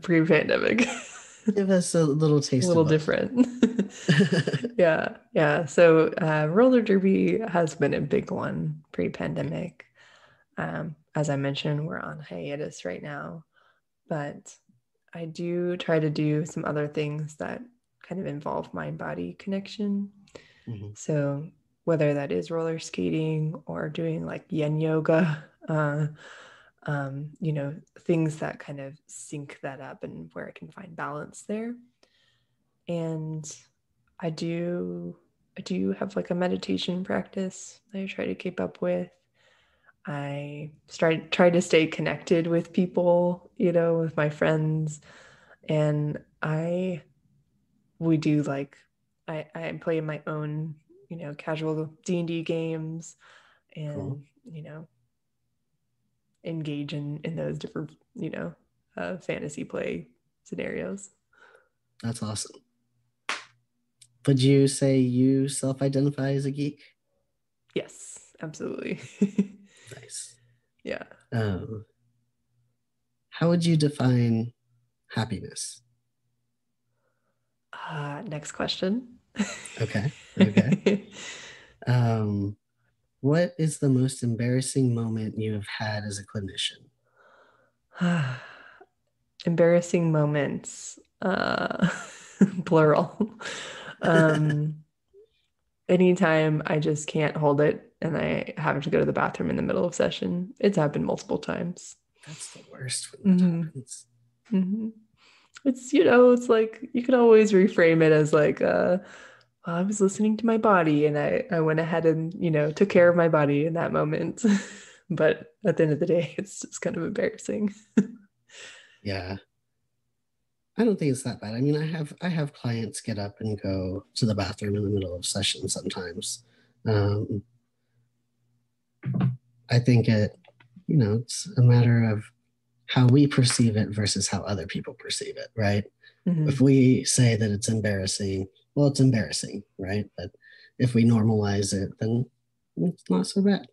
pre-pandemic? Give us a little taste. A little different. Yeah. So roller derby has been a big one pre-pandemic. As I mentioned, we're on hiatus right now, but I do try to do some other things that kind of involve mind-body connection. So whether that is roller skating or doing like yin yoga, things that kind of sync that up and where I can find balance there. And I do have like a meditation practice that I try to keep up with. I try to stay connected with people, with my friends. And we do like, I play my own, casual D&D games and, engage in those different, fantasy play scenarios. That's awesome. Would you say you self-identify as a geek? Yes, absolutely. Nice. Yeah. How would you define happiness? Next question. Okay. What is the most embarrassing moment you have had as a clinician? Embarrassing moments. Plural. Anytime I just can't hold it and I have to go to the bathroom in the middle of session. It's happened multiple times. That's the worst when that happens. It's, it's like you can always reframe it as like, I was listening to my body and I went ahead and, took care of my body in that moment. But at the end of the day, it's just kind of embarrassing. Yeah. I don't think it's that bad. I mean, I have clients get up and go to the bathroom in the middle of session sometimes. I think it's a matter of how we perceive it versus how other people perceive it, right? If we say that it's embarrassing, well, it's embarrassing, right? But if we normalize it, then it's not so bad.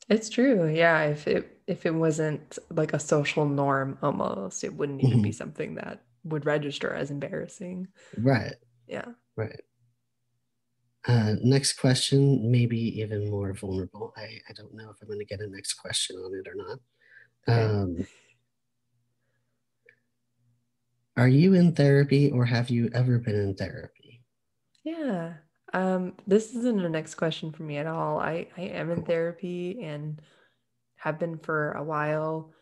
It's true. Yeah. If it wasn't like a social norm almost, it wouldn't even be something that would register as embarrassing. Right. Yeah. Right. Next question, maybe even more vulnerable. I don't know if I'm going to get a next question on it or not. Okay. Are you in therapy or have you ever been in therapy? Yeah. This isn't a next question for me at all. I am in therapy and have been for a while.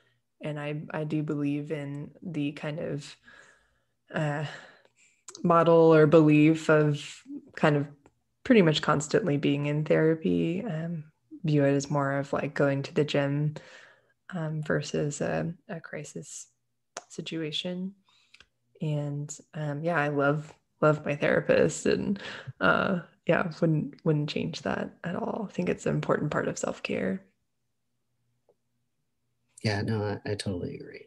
And I do believe in the kind of model or belief of kind of pretty much constantly being in therapy. View it as more of like going to the gym versus a crisis situation. And I love my therapist, and wouldn't change that at all. I think it's an important part of self-care. Yeah, no, I totally agree.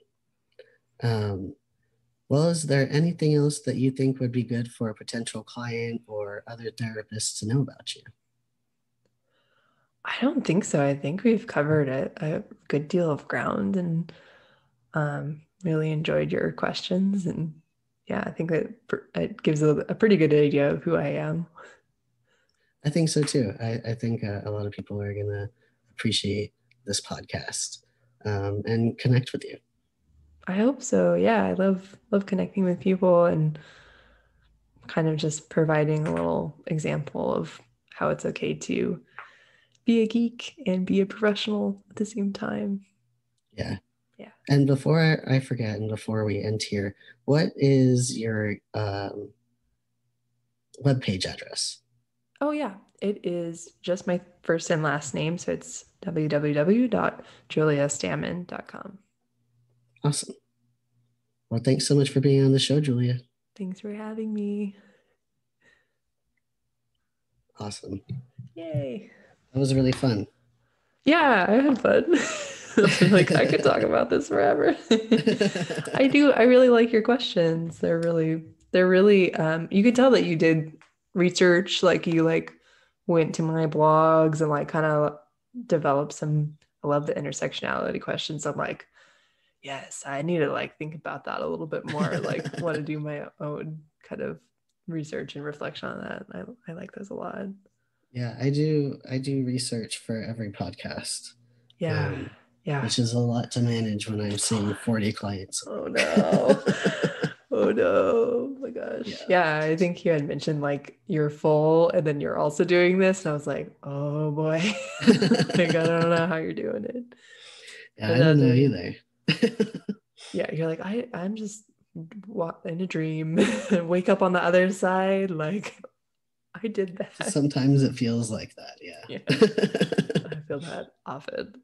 Well, is there anything else that you think would be good for a potential client or other therapists to know about you? I don't think so. I think we've covered a good deal of ground, and really enjoyed your questions. And yeah, I think that it gives a pretty good idea of who I am. I think so too. I think a lot of people are going to appreciate this podcast and connect with you. I hope so. Yeah, I love connecting with people and kind of just providing a little example of how it's okay to be a geek and be a professional at the same time. Yeah. Yeah. And before I forget, and before we end here, what is your webpage address? Oh, yeah. It is just my first and last name. So it's www.juliastamman.com. Awesome. Well, thanks so much for being on the show, Julia. Thanks for having me. Awesome. Yay. That was really fun. Yeah, I had fun. I'm like, I could talk about this forever. I do. I really like your questions. They're really, you could tell that you did research, like you went to my blogs and like kind of developed some, I love the intersectionality questions. I'm like, yes, I need to like think about that a little bit more. Like want to do my own kind of research and reflection on that. I like those a lot. Yeah, I do research for every podcast. Yeah. Yeah. Which is a lot to manage when I'm seeing 40 clients. Oh no. Oh no. Oh my gosh. Yeah, I think you had mentioned like you're full and then you're also doing this. And I was like, oh boy. Like, I don't know how you're doing it. Yeah, I don't know either. Yeah, you're like, I'm just in a dream. Wake up on the other side. Like I did that. Sometimes it feels like that. Yeah. I feel that often.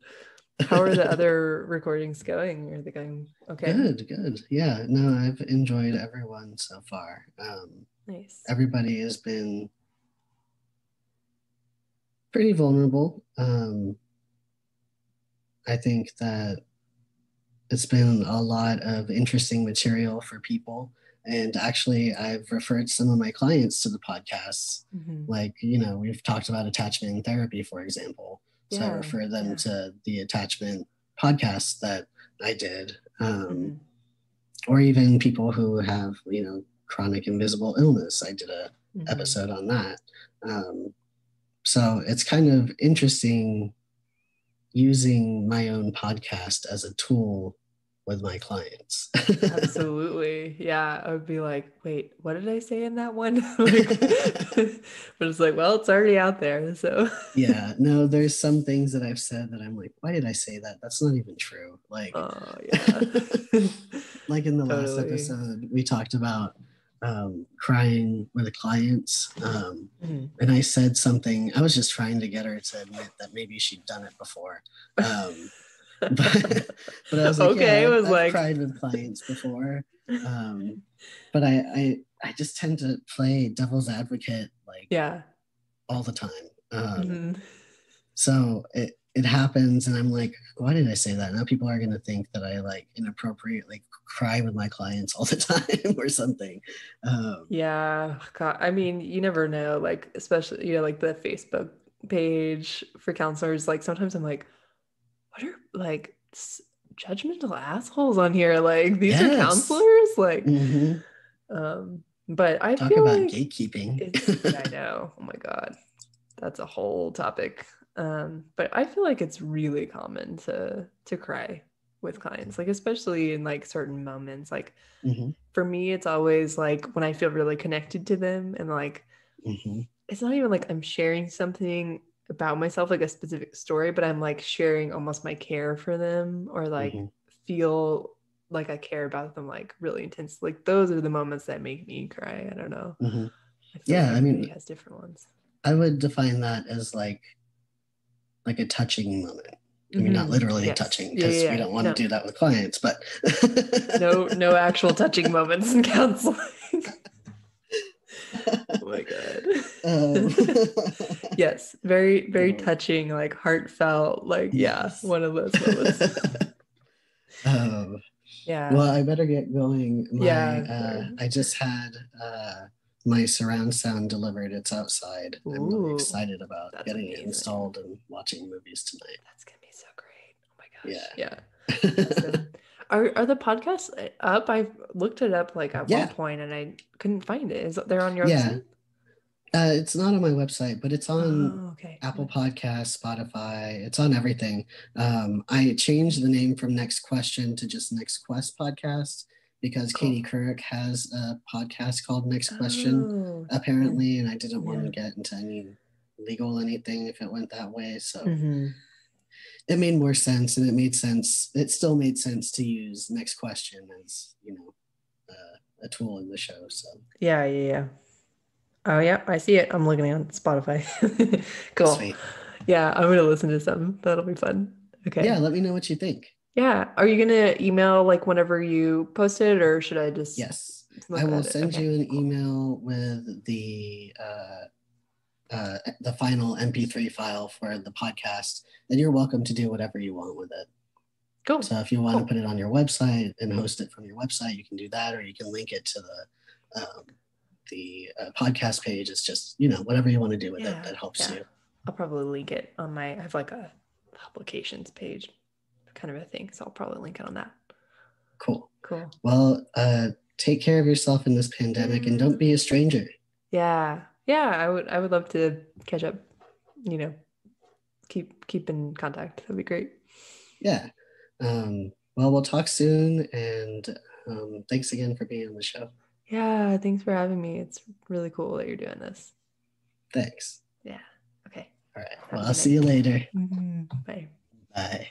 How are the other recordings going? Are they going okay? Good. Yeah, no, I've enjoyed everyone so far. Nice. Everybody has been pretty vulnerable. I think that it's been a lot of interesting material for people. And actually, I've referred some of my clients to the podcasts. Mm-hmm. Like, you know, we've talked about attachment in therapy, for example. So I Yeah. refer them Yeah. to the attachment podcast that I did. Mm-hmm. Or even people who have, you know, chronic invisible illness. I did a Mm-hmm. episode on that. So it's kind of interesting using my own podcast as a tool with my clients. Absolutely. Yeah. I would be like, wait, what did I say in that one? Like, but it's like, well, it's already out there. So Yeah, no, there's some things that I've said that I'm like, why did I say that? That's not even true. Like, oh yeah. like in the last Totally. episode, we talked about crying with the clients. Mm-hmm. And I said something, I was just trying to get her to admit that maybe she'd done it before. But I was like, Okay, yeah, it was I've like cried with clients before. But I just tend to play devil's advocate like yeah. all the time. Mm-hmm. So it happens, and I'm like, why did I say that? Now people are gonna think that I like inappropriately cry with my clients all the time or something. Yeah, God, I mean, you never know, like, especially, you know, like the Facebook page for counselors, like sometimes I'm like, what are like judgmental assholes on here? Like these are Yes. counselors? Like, Mm-hmm. but I Talk feel about like gatekeeping. yeah, I know. Oh my God. That's a whole topic. But I feel like it's really common to cry with clients, like especially in like certain moments. Like Mm-hmm. for me, it's always like when I feel really connected to them and like Mm-hmm. it's not even like I'm sharing something about myself, like a specific story, but I'm like sharing almost my care for them or like Mm-hmm. feel like I care about them like really intense. Like those are the moments that make me cry. I don't know. Mm-hmm. I feel like Yeah, I everybody mean, has different ones. I would define that as like a touching moment. I mean, not Mm-hmm. literally Yes. touching Yeah, because yeah, we yeah. don't want to No. do that with clients, but No actual touching moments in counseling. Oh my God. um, Yes, very, very um, touching, like heartfelt, like yeah, yes. one of those moments. um, Yeah. well, I better get going. Yeah, sure. I just had my surround sound delivered. It's outside. I'm really Ooh, excited about that's getting it amazing. installed and watching movies tonight. That's gonna be so great. Oh my gosh. Yeah. Yeah. Awesome. Are the podcasts up? I looked it up like at one Yeah. point and I couldn't find it. Is it there on your Yeah. website? It's not on my website, but it's on Oh, okay. Apple Podcasts, Spotify. It's on everything. I changed the name from Next Question to just Next Quest Podcast because Cool. Katie Couric has a podcast called Next Question, Oh, apparently, and I didn't want yeah. to get into any legal anything if it went that way. So Mm-hmm. it made more sense, and it made sense. It still made sense to use Next Question as, you know, a tool in the show. So Yeah, yeah, yeah. Oh yeah, I see it. I'm looking on Spotify. Cool. sweet. Yeah, I'm gonna listen to some. That'll be fun. Yeah, Okay. let me know what you think. Yeah. Are you gonna email like whenever you post it, or should I just Yes, I look will at it? send Okay. you an Cool. email with the final MP3 file for the podcast, and you're welcome to do whatever you want with it. Cool. So if you want to Cool. put it on your website and host it from your website, you can do that, or you can link it to the podcast page. It's just, you know, whatever you want to do with it Yeah. that helps Yeah. you. I'll probably link it on my. I have like a publications page, kind of a thing. So I'll probably link it on that. Cool. Cool. Well, take care of yourself in this pandemic, and don't be a stranger. Yeah. Yeah. I would love to catch up. You know, keep in contact. That'd be great. Yeah. Well, we'll talk soon, and thanks again for being on the show. Yeah, thanks for having me. It's really cool that you're doing this. Thanks. Yeah. Okay. All right. Have Well, a I'll good see you night. later. Bye. Bye.